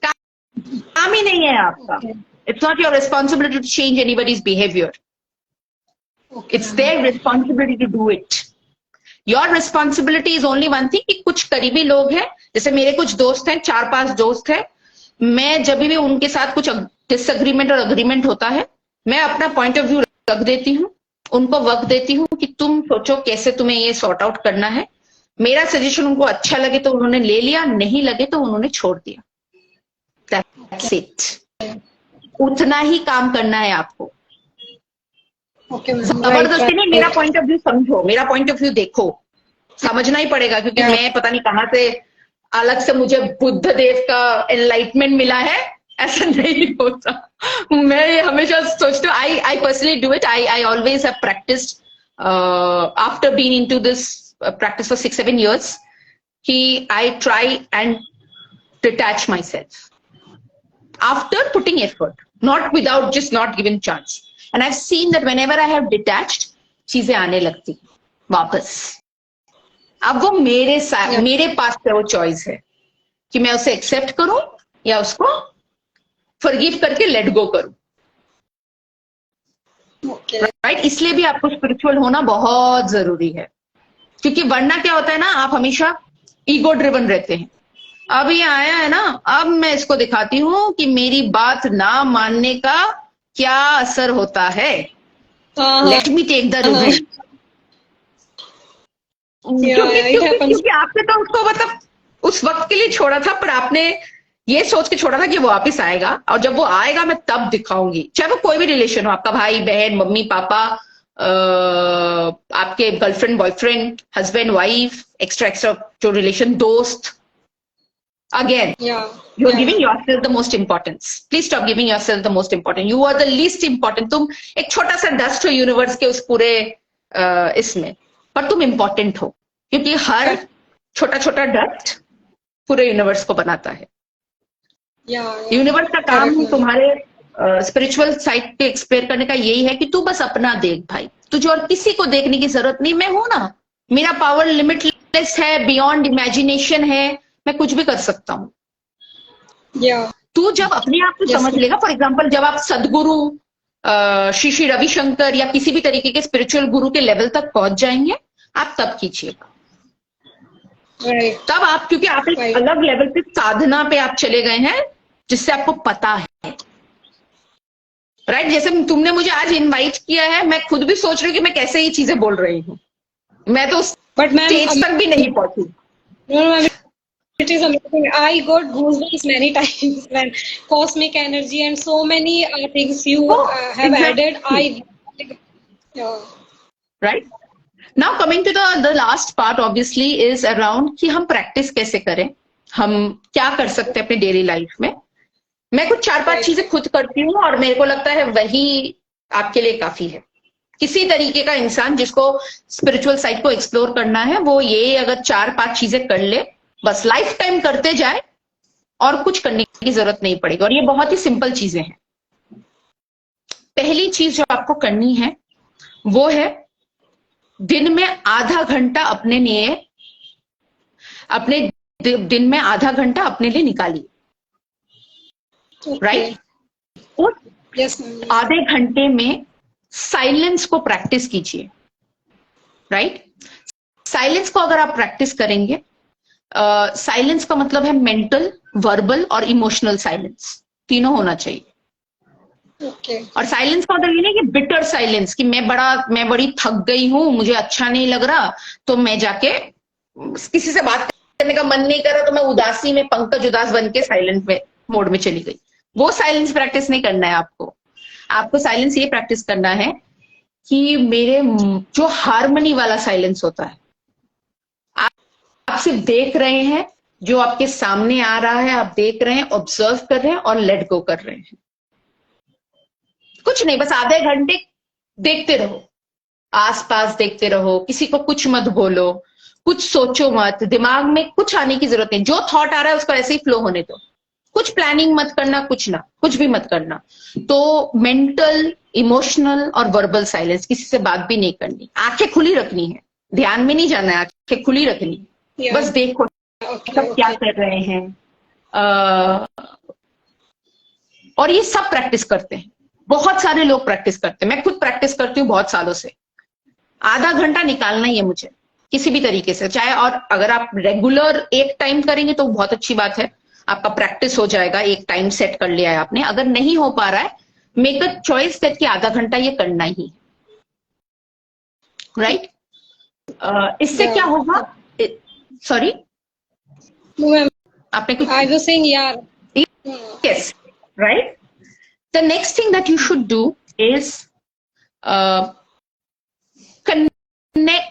[SPEAKER 2] काम ही नहीं है आपका। It's not your responsibility to change anybody's behaviour, it's their responsibility to do it. Your responsibility is only one thing कि कुछ करीबी लोग हैं, जैसे मेरे कुछ दोस्त हैं, 4-5 दोस्त हैं, मैं जब भी उनके साथ कुछ डिसएग्रीमेंट और अग्रीमेंट होता है, मैं अपना पॉइंट ऑफ व्यू रख देती हूँ, उनको वक्त देती हूँ कि तुम सोचो कैसे तुम्हें ये सॉर्ट आउट करना है। मेरा सजेशन उनको अच्छा लगे तो उन्होंने ले लिया, नहीं लगे तो उन्होंने छोड़ दिया। That's it. उतना ही काम करना है आपको। जबरदस्ती नहीं, मेरा पॉइंट ऑफ व्यू समझो, मेरा पॉइंट ऑफ व्यू देखो, समझना ही पड़ेगा क्योंकि मैं पता नहीं कहाँ से अलग से मुझे बुद्ध देव का एनलाइटमेंट मिला है, ऐसा नहीं होता। मैं ये हमेशा सोचती हूँ, I personally do it, I always have practised after being into this practice for 6-7 years, I try and detach myself after putting effort, not without just not giving chance. And I've seen that whenever I have detached, चीजें आने लगती वापस। अब वो मेरे पास वो चॉइस है कि मैं उसे एक्सेप्ट करूं या उसको फॉरगिव करके लेट गो करूं, राइट? इसलिए भी आपको स्पिरिचुअल होना बहुत जरूरी है, क्योंकि वरना क्या होता है ना, आप हमेशा ईगो ड्रिवन रहते हैं। अब ये आया है ना, अब मैं इसको दिखाती हूँ कि मेरी बात ना मानने का क्या असर होता है, let me take the revenge. क्योंकि आपने तो उसको मतलब उस वक्त के लिए छोड़ा था, पर आपने ये सोच के छोड़ा था कि वो वापिस आएगा, और जब वो आएगा मैं तब दिखाऊंगी। चाहे वो कोई भी रिलेशन हो, आपका भाई बहन, मम्मी पापा, आपके girlfriend boyfriend, husband wife, extra जो रिलेशन, दोस्त, Again, you're giving yourself the most importance. Please stop giving yourself the most important. You are the least important. तुम एक छोटा सा डस्ट हो यूनिवर्स के उस पूरे इसमें, पर तुम इम्पोर्टेंट हो, क्योंकि हर छोटा छोटा डस्ट पूरे यूनिवर्स को बनाता है. यूनिवर्स का काम तुम्हारे स्पिरिचुअल साइड पे एक्सप्लोर करने का यही है कि तू बस अपना देख भाई, तुझे और किसी को देखने की जरूरत नहीं. मैं हूं ना, मेरा पावर लिमिटलेस है, बियॉन्ड इमेजिनेशन है, मैं कुछ भी कर सकता हूँ. तू जब अपने आप को समझ लेगा, फॉर एग्जाम्पल जब आप सदगुरु श्री रविशंकर या किसी भी तरीके के स्पिरिचुअल गुरु के लेवल तक पहुंच जाएंगे, आप तब कीजिएगा. तब आप, क्योंकि आप एक अलग लेवल पे साधना पे आप चले गए हैं जिससे आपको पता है. राइट, जैसे तुमने मुझे आज इनवाइट किया है, मैं खुद भी सोच रही हूँ कि मैं कैसे ये चीजें बोल रही हूँ. मैं तो स्टेज तक भी नहीं पहुंची.
[SPEAKER 3] It is amazing. I got goosebumps many times when cosmic energy and so many things you have added.
[SPEAKER 2] Right. Now coming to the last part, obviously, is around कि हम प्रैक्टिस कैसे करें, हम क्या कर सकते हैं अपने डेली लाइफ में. मैं कुछ 4-5 चीजें खुद करती हूँ और मेरे को लगता है वही आपके लिए काफी है. किसी तरीके का इंसान जिसको स्पिरिचुअल साइड को एक्सप्लोर करना है, वो ये अगर 4-5 चीजें कर ले, बस लाइफ टाइम करते जाए और कुछ करने की जरूरत नहीं पड़ेगी. और ये बहुत ही सिंपल चीजें हैं. पहली चीज जो आपको करनी है वो है दिन में आधा घंटा अपने लिए, अपने दिन में आधा घंटा अपने लिए निकालिए. राइट.
[SPEAKER 3] Yes,
[SPEAKER 2] आधे घंटे में साइलेंस को प्रैक्टिस कीजिए. राइट. साइलेंस को अगर आप प्रैक्टिस करेंगे, साइलेंस का मतलब है मेंटल, वर्बल और इमोशनल साइलेंस, तीनों होना चाहिए. और साइलेंस का मतलब ये नहीं कि बिटर साइलेंस, कि मैं बड़ी थक गई हूं, मुझे अच्छा नहीं लग रहा, तो मैं जाके किसी से बात करने का मन नहीं कर रहा, तो मैं उदासी में पंकज उदास बन के साइलेंट में मोड में चली गई. वो साइलेंस प्रैक्टिस नहीं करना है आपको. आपको साइलेंस ये प्रैक्टिस करना है कि मेरे जो हार्मनी वाला साइलेंस होता है, आप सिर्फ देख रहे हैं, जो आपके सामने आ रहा है आप देख रहे हैं, ऑब्जर्व कर रहे हैं और लेट गो कर रहे हैं. कुछ नहीं, बस आधे घंटे देखते रहो, आसपास देखते रहो, किसी को कुछ मत बोलो, कुछ सोचो मत, दिमाग में कुछ आने की जरूरत नहीं. जो थॉट आ रहा है उसको ऐसे ही फ्लो होने दो. कुछ प्लानिंग मत करना, कुछ भी मत करना. तो मेंटल, इमोशनल और वर्बल साइलेंस, किसी से बात भी नहीं करनी, आंखें खुली रखनी है, ध्यान में नहीं जाना है, आंखें खुली रखनी है. बस देखो सब क्या कर रहे हैं. और ये सब प्रैक्टिस करते हैं, बहुत सारे लोग प्रैक्टिस करते हैं. मैं खुद प्रैक्टिस करती हूँ बहुत सालों से. आधा घंटा निकालना ही है मुझे किसी भी तरीके से, चाहे, और अगर आप रेगुलर एक टाइम करेंगे तो बहुत अच्छी बात है, आपका प्रैक्टिस हो जाएगा, एक टाइम सेट कर लिया है आपने. अगर नहीं हो पा रहा है, मेक अ चॉइस दैट कि आधा घंटा ये करना ही. राइट. इससे क्या होगा, सॉरी आपने कुछ,
[SPEAKER 3] I was saying, yeah.
[SPEAKER 2] yes, right. The next thing that you should do is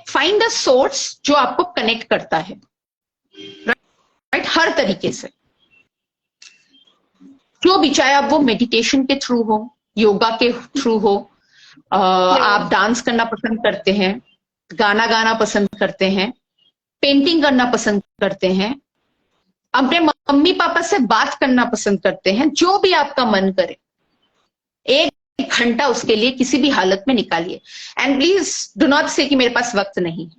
[SPEAKER 2] find the source जो आपको कनेक्ट करता है. राइट. हर तरीके से, जो भी, चाहे आप वो मेडिटेशन के थ्रू हो, योगा के थ्रू हो, आप डांस करना पसंद करते हैं, गाना गाना पसंद करते हैं, पेंटिंग करना पसंद करते हैं, अपने मम्मी पापा से बात करना पसंद करते हैं, जो भी आपका मन करे, एक घंटा उसके लिए किसी भी हालत में निकालिए. एंड प्लीज डू नॉट से कि मेरे पास वक्त नहीं.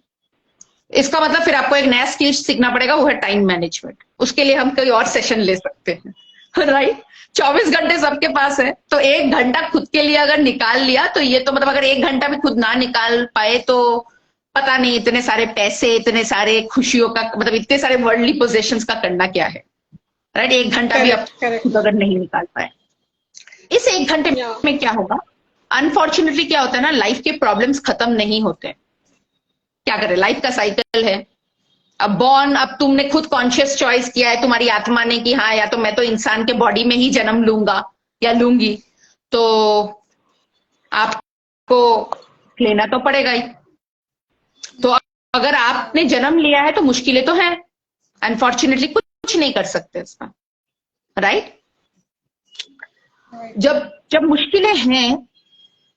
[SPEAKER 2] इसका मतलब फिर आपको एक नया स्किल सीखना पड़ेगा, वो है टाइम मैनेजमेंट. उसके लिए हम कोई और सेशन ले सकते हैं. राइट. 24 घंटे सबके पास है, तो 1 घंटा खुद के लिए अगर निकाल लिया, तो ये तो मतलब अगर 1 घंटा भी खुद ना निकाल पाए तो पता नहीं इतने सारे पैसे, इतने सारे खुशियों का, मतलब इतने सारे वर्ल्डली पोजेशंस का करना क्या है. राइट. 1 घंटा भी आप खुद अगर नहीं निकाल पाए, इस 1 घंटे में क्या होगा, अनफॉर्चुनेटली क्या होता है ना, लाइफ के प्रॉब्लम्स खत्म नहीं होते. क्या करें, लाइफ का साइकिल है. अब तुमने खुद कॉन्शियस चॉइस किया है, तुम्हारी आत्मा ने, कि हाँ या तो मैं तो इंसान के बॉडी में ही जन्म लूंगा या लूंगी, तो आपको लेना तो पड़ेगा ही. तो अगर आपने जन्म लिया है तो मुश्किलें तो हैं, अनफॉर्चुनेटली कुछ कुछ नहीं कर सकते इसका, राइट? जब मुश्किलें हैं,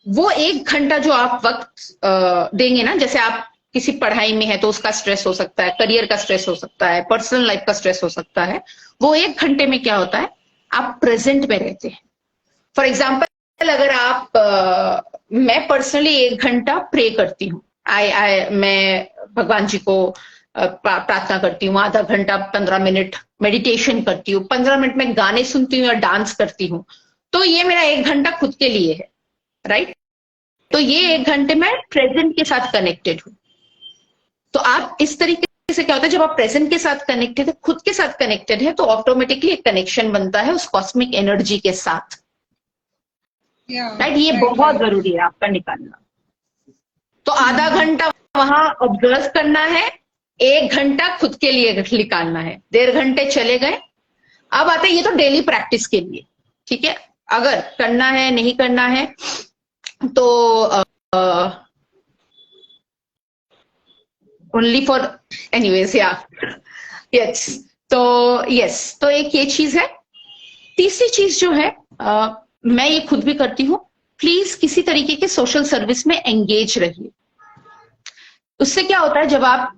[SPEAKER 2] वो 1 घंटा जो आप वक्त देंगे ना, जैसे आप किसी पढ़ाई में है तो उसका स्ट्रेस हो सकता है, करियर का स्ट्रेस हो सकता है, पर्सनल लाइफ का स्ट्रेस हो सकता है, वो 1 घंटे में क्या होता है, आप प्रेजेंट में रहते हैं। फॉर एग्जाम्पल अगर आप मैं पर्सनली 1 घंटा प्रे करती हूँ, मैं भगवान जी को प्रार्थना करती हूँ, आधा घंटा 15 मिनट मेडिटेशन करती हूँ, 15 मिनट में गाने सुनती हूँ या डांस करती हूँ, तो ये मेरा 1 घंटा खुद के लिए है, राइट? तो ये 1 घंटे में प्रेजेंट के साथ कनेक्टेड हूँ। तो आप इस तरीके से क्या होता है, जब आप प्रेजेंट के साथ कनेक्टेड है, खुद के साथ कनेक्टेड है, तो ऑटोमेटिकली एक कनेक्शन बनता है उस कॉस्मिक एनर्जी के साथ, राइट? ये बहुत जरूरी है आपका निकालना। तो आधा घंटा वहां ऑब्जर्व करना है, 1 घंटा खुद के लिए निकालना है, 1.5 घंटे चले गए। अब आते हैं, ये तो डेली प्रैक्टिस के लिए, ठीक है? अगर करना है, नहीं करना है, तो ओनली फॉर एनीवेज, या यस, तो एक ये चीज है। तीसरी चीज जो है, मैं ये खुद भी करती हूँ, प्लीज किसी तरीके के सोशल सर्विस में एंगेज रहिए। उससे क्या होता है, जब आप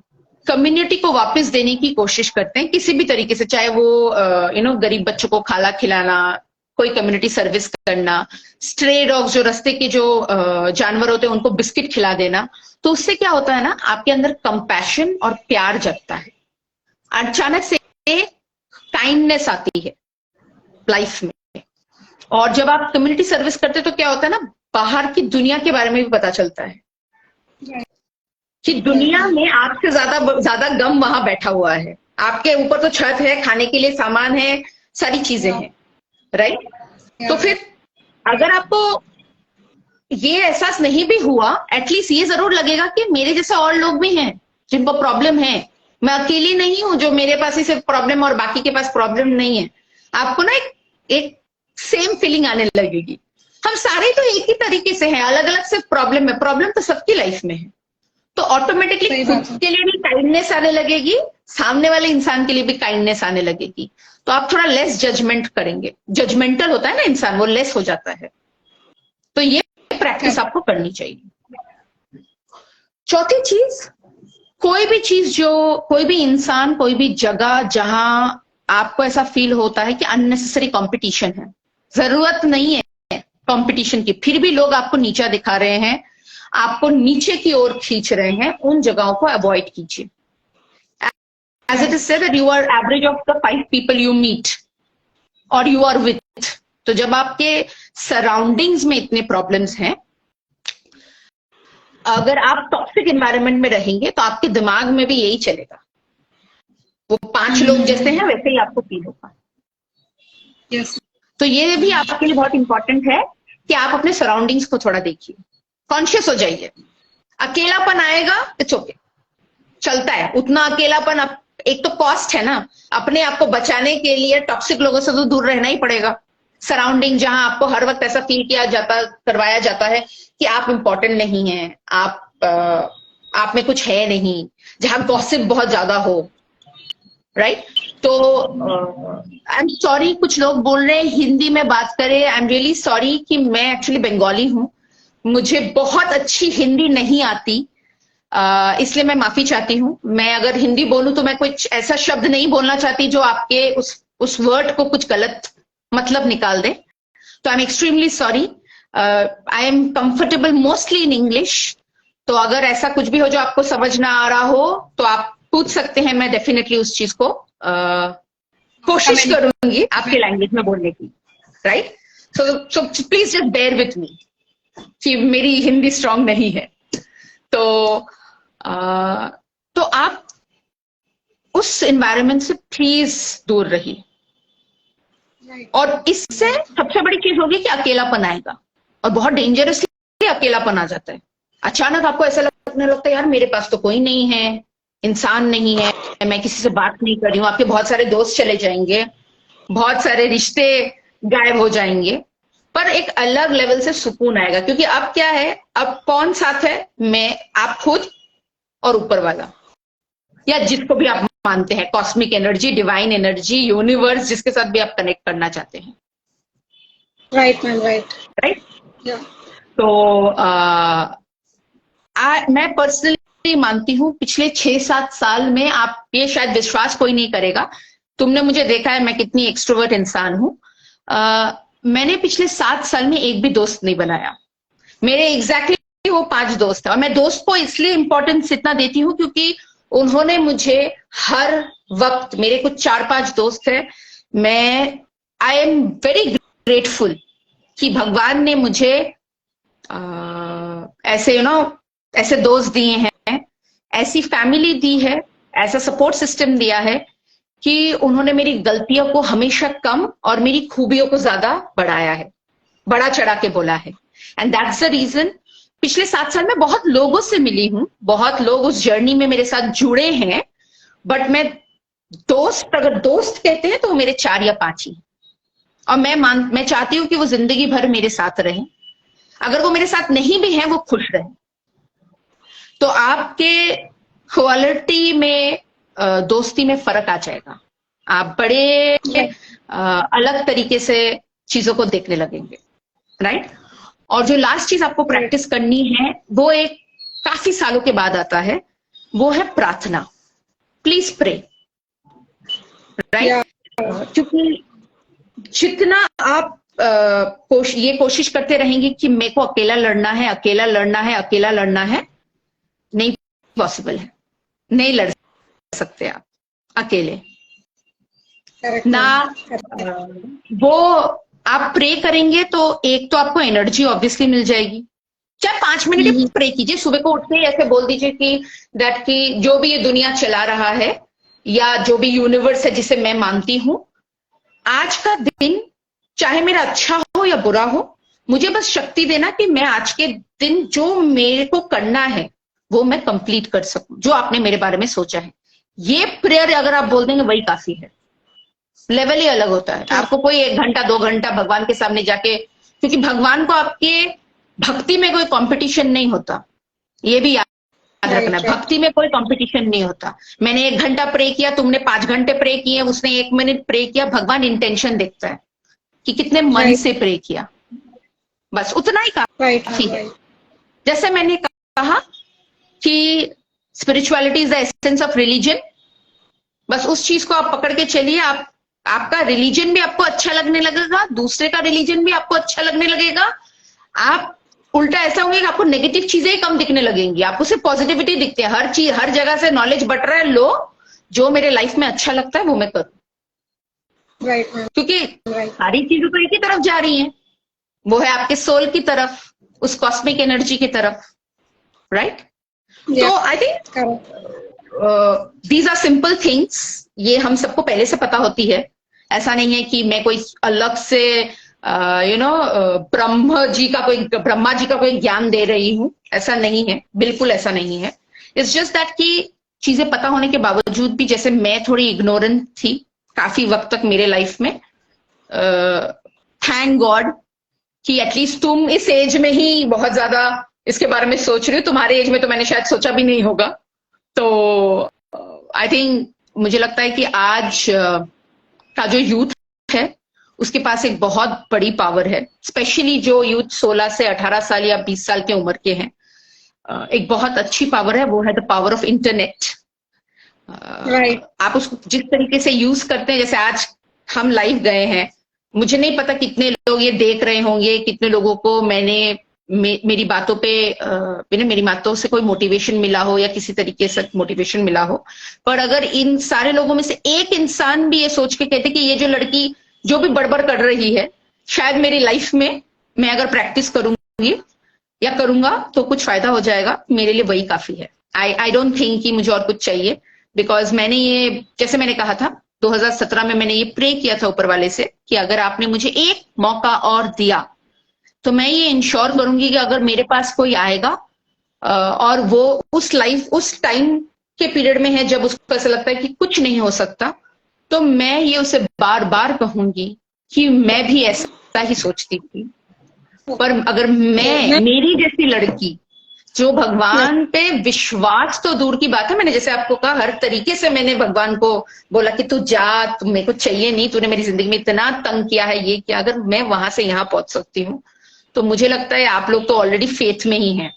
[SPEAKER 2] कम्युनिटी को वापस देने की कोशिश करते हैं किसी भी तरीके से, चाहे वो गरीब बच्चों को खाना खिलाना, कोई कम्युनिटी सर्विस करना, स्ट्रे डॉग्स जो रास्ते के जो जानवर होते हैं उनको बिस्किट खिला देना, तो उससे क्या होता है ना, आपके अंदर कंपैशन और प्यार जगता है, अचानक से काइंडनेस आती है लाइफ में। और जब आप कम्युनिटी सर्विस करते हैं तो क्या होता है ना, बाहर की दुनिया के बारे में भी पता चलता है कि दुनिया में आपसे ज्यादा गम वहां बैठा हुआ है। आपके ऊपर तो छत है, खाने के लिए सामान है, सारी चीजें हैं, राइट? तो फिर अगर आपको ये एहसास नहीं भी हुआ, एटलीस्ट ये जरूर लगेगा कि मेरे जैसे और लोग भी हैं जिनको प्रॉब्लम है, मैं अकेली नहीं हूं जो मेरे पास ही सिर्फ प्रॉब्लम और बाकी के पास प्रॉब्लम नहीं है। आपको ना एक सेम फीलिंग आने लगेगी, हम सारे तो एक ही तरीके से हैं, अलग अलग सिर्फ प्रॉब्लम है, प्रॉब्लम तो सबकी लाइफ में है। तो ऑटोमेटिकली खुद के लिए भी काइंडनेस आने लगेगी, सामने वाले इंसान के लिए भी काइंडनेस आने लगेगी। तो आप थोड़ा लेस जजमेंट करेंगे, जजमेंटल होता है ना इंसान, वो लेस हो जाता है। तो ये प्रैक्टिस आपको करनी चाहिए। चौथी चीज, कोई भी चीज जो, कोई भी इंसान, कोई भी जगह जहां आपको ऐसा फील होता है कि अननेसेसरी कंपटीशन है, जरूरत नहीं है कंपटीशन की, फिर भी लोग आपको नीचा दिखा रहे हैं, आपको नीचे की ओर खींच रहे हैं, उन जगहों को अवॉइड कीजिए। As it is said that you are average of the 5 people you meet or you are with. तो जब आपके सराउंडिंग्स में इतने प्रॉब्लम्स हैं, अगर आप टॉक्सिक एनवायरनमेंट में रहेंगे तो आपके दिमाग में भी यही चलेगा, वो 5 लोग जैसे हैं वैसे ही आपको फील होगा।
[SPEAKER 3] Yes.
[SPEAKER 2] तो ये भी आपके लिए बहुत इंपॉर्टेंट है कि आप अपने सराउंडिंग्स को थोड़ा देखिए, कॉन्शियस हो जाइए। अकेलापन आएगा, इट्स ओके, चलता है, उतना अकेलापन एक तो कॉस्ट है ना, अपने आप को बचाने के लिए टॉक्सिक लोगों से तो दूर रहना ही पड़ेगा। सराउंडिंग जहां आपको हर वक्त ऐसा फील करवाया जाता है कि आप इंपॉर्टेंट नहीं हैं, आप में कुछ है नहीं, जहां गॉसिप बहुत ज्यादा हो, राइट? तो आई एम सॉरी, कुछ लोग बोल रहे हैं हिंदी में बात करें, आई एम रियली सॉरी कि मैं एक्चुअली बंगाली हूं, मुझे बहुत अच्छी हिंदी नहीं आती, इसलिए मैं माफी चाहती हूँ। मैं अगर हिंदी बोलूं तो मैं कुछ ऐसा शब्द नहीं बोलना चाहती जो आपके उस वर्ड को कुछ गलत मतलब निकाल दे, तो I am extremely sorry. I am comfortable mostly in English, तो अगर ऐसा कुछ भी हो जो आपको समझ ना आ रहा हो तो आप पूछ सकते हैं, मैं डेफिनेटली उस चीज को कोशिश करूंगी आपके लैंग्वेज में बोलने की, right? So please just bear with me कि मेरी हिंदी स्ट्रांग नहीं है। तो आप उस एनवायरनमेंट से प्लीज दूर रहिए। और इससे सबसे बड़ी चीज होगी कि अकेलापन आएगा, और बहुत डेंजरसली अकेलापन आ जाता है। अचानक आपको ऐसा लगने लगता है यार मेरे पास तो कोई नहीं है, इंसान नहीं है, मैं किसी से बात नहीं कर रही हूँ। आपके बहुत सारे दोस्त चले जाएंगे, बहुत सारे रिश्ते गायब हो जाएंगे, पर एक अलग लेवल से सुकून आएगा, क्योंकि अब क्या है, अब कौन साथ है, मैं, आप खुद और ऊपर वाला, या जिसको भी आप मानते हैं, cosmic energy, divine energy, universe, जिसके साथ भी आप कनेक्ट करना चाहते हैं।
[SPEAKER 3] Right ma'am, right.
[SPEAKER 2] तो मैं पर्सनली मानती हूँ पिछले 6-7 साल में, आप ये शायद विश्वास कोई नहीं करेगा, तुमने मुझे देखा है मैं कितनी एक्सट्रोवर्ट इंसान हूँ, मैंने पिछले 7 साल में एक भी दोस्त नहीं बनाया। मेरे एग्जैक्टली वो 5 दोस्त हैं, और मैं दोस्त को इसलिए इंपॉर्टेंस इतना देती हूँ क्योंकि उन्होंने मुझे हर वक्त, मेरे कुछ 4-5 दोस्त हैं, मैं आई एम वेरी ग्रेटफुल कि भगवान ने मुझे ऐसे ऐसे दोस्त दिए हैं, ऐसी फैमिली दी है, ऐसा सपोर्ट सिस्टम दिया है कि उन्होंने मेरी गलतियों को हमेशा कम और मेरी खूबियों को ज्यादा बढ़ाया है, बड़ा चढ़ा के बोला है। एंड दैट्स द रीजन पिछले 7 साल में बहुत लोगों से मिली हूं, बहुत लोग उस जर्नी में मेरे साथ जुड़े हैं, बट मैं दोस्त, अगर दोस्त कहते हैं तो मेरे 4 या 5 ही, और मैं चाहती हूँ कि वो जिंदगी भर मेरे साथ रहें। अगर वो मेरे साथ नहीं भी हैं, वो खुश रहें। तो आपके क्वालिटी में, दोस्ती में फर्क आ जाएगा, आप बड़े अलग तरीके से चीजों को देखने लगेंगे, राइट। और जो लास्ट चीज आपको प्रैक्टिस करनी है, वो एक काफी सालों के बाद आता है, वो है प्रार्थना। Please pray, right. क्योंकि जितना आप ये कोशिश करते रहेंगे कि मेरे को अकेला लड़ना है, अकेला लड़ना है, अकेला लड़ना है, नहीं पॉसिबल है, नहीं लड़ सकते आप अकेले ना। वो आप प्रे करेंगे तो एक तो आपको एनर्जी ऑब्वियसली मिल जाएगी, चाहे 5 मिनट प्रे कीजिए, सुबह को उठते ही ऐसे बोल दीजिए कि जो भी ये दुनिया चला रहा है या जो भी यूनिवर्स है जिसे मैं मानती हूं, आज का दिन चाहे मेरा अच्छा हो या बुरा हो, मुझे बस शक्ति देना कि मैं आज के दिन जो मेरे को करना है वो मैं कंप्लीट कर सकूं, जो आपने मेरे बारे में सोचा है। ये प्रेयर अगर आप बोल देंगे वही काफी है। लेवल ही अलग होता है। आपको कोई 1 घंटा 2 घंटा भगवान के सामने जाके, क्योंकि भगवान को आपके भक्ति में कोई कंपटीशन नहीं होता, ये भी याद रखना। भक्ति में कोई कंपटीशन नहीं होता। मैंने 1 घंटा प्रे किया, तुमने 5 घंटे प्रे किए, उसने 1 मिनट प्रे किया, भगवान इंटेंशन देखता है कि कितने मन से प्रे किया, बस उतना ही काफी है। जैसे मैंने कहा कि spirituality is the essence of religion, बस उस चीज को आप पकड़ के चलिए। आपका रिलीजन भी आपको अच्छा लगने लगेगा, दूसरे का रिलीजन भी आपको अच्छा लगने लगेगा। आप उल्टा ऐसा होंगे कि आपको नेगेटिव चीजें ही कम दिखने लगेंगी, आपको सिर्फ पॉजिटिविटी दिखती है। हर चीज, हर जगह से नॉलेज बट रहा है, लो जो मेरे लाइफ में अच्छा लगता है वो मैं करूं। क्योंकि सारी चीजें तो एक ही तरफ जा रही हैं, वो है आपके सोल की तरफ, उस कॉस्मिक एनर्जी की तरफ, राइट। तो I think these are simple things, ये हम सबको पहले से पता होती है। ऐसा नहीं है कि मैं कोई अलग से ब्रह्मा जी का कोई ज्ञान दे रही हूं, ऐसा नहीं है, बिल्कुल ऐसा नहीं है। इट्स जस्ट दैट कि चीजें पता होने के बावजूद भी, जैसे मैं थोड़ी इग्नोरेंट थी काफी वक्त तक मेरे लाइफ में, थैंक गॉड कि एटलीस्ट तुम इस एज में ही बहुत ज्यादा इसके बारे में सोच रही हो। तुम्हारे एज में तो मैंने शायद सोचा भी नहीं होगा। तो आई थिंक मुझे लगता है कि आज का जो यूथ है उसके पास एक बहुत बड़ी पावर है, स्पेशली जो यूथ 16 से 18 साल या 20 साल के उम्र के हैं। एक बहुत अच्छी पावर है, वो है द पावर ऑफ इंटरनेट। आप उसको जिस तरीके से यूज करते हैं, जैसे आज हम लाइव गए हैं, मुझे नहीं पता कितने लोग ये देख रहे होंगे, कितने लोगों को मेरी बातों पे मेरी बातों से कोई मोटिवेशन मिला हो या किसी तरीके से मोटिवेशन मिला हो। पर अगर इन सारे लोगों में से एक इंसान भी ये सोच के कहते कि ये जो लड़की जो भी बड़बड़ कर रही है, शायद मेरी लाइफ में मैं अगर प्रैक्टिस करूंगी या करूंगा तो कुछ फायदा हो जाएगा, मेरे लिए वही काफी है। आई डोंट थिंक कि मुझे और कुछ चाहिए, बिकॉज मैंने ये, जैसे मैंने कहा था 2017 में मैंने ये प्रे किया था ऊपर वाले से कि अगर आपने मुझे एक मौका और दिया तो मैं ये इंश्योर करूंगी कि अगर मेरे पास कोई आएगा और वो उस टाइम के पीरियड में है जब उसको ऐसा लगता है कि कुछ नहीं हो सकता, तो मैं ये उसे बार बार कहूंगी कि मैं भी ऐसा ही सोचती थी, पर अगर मेरी जैसी लड़की जो भगवान पे विश्वास तो दूर की बात है, मैंने जैसे आपको कहा हर तरीके से मैंने भगवान को बोला कि तू जा, तू मेरे को चाहिए नहीं, तूने मेरी जिंदगी में इतना तंग किया है, ये किया, अगर मैं वहां से यहाँ पहुंच सकती हूँ तो मुझे लगता है आप लोग तो ऑलरेडी फेथ में ही हैं।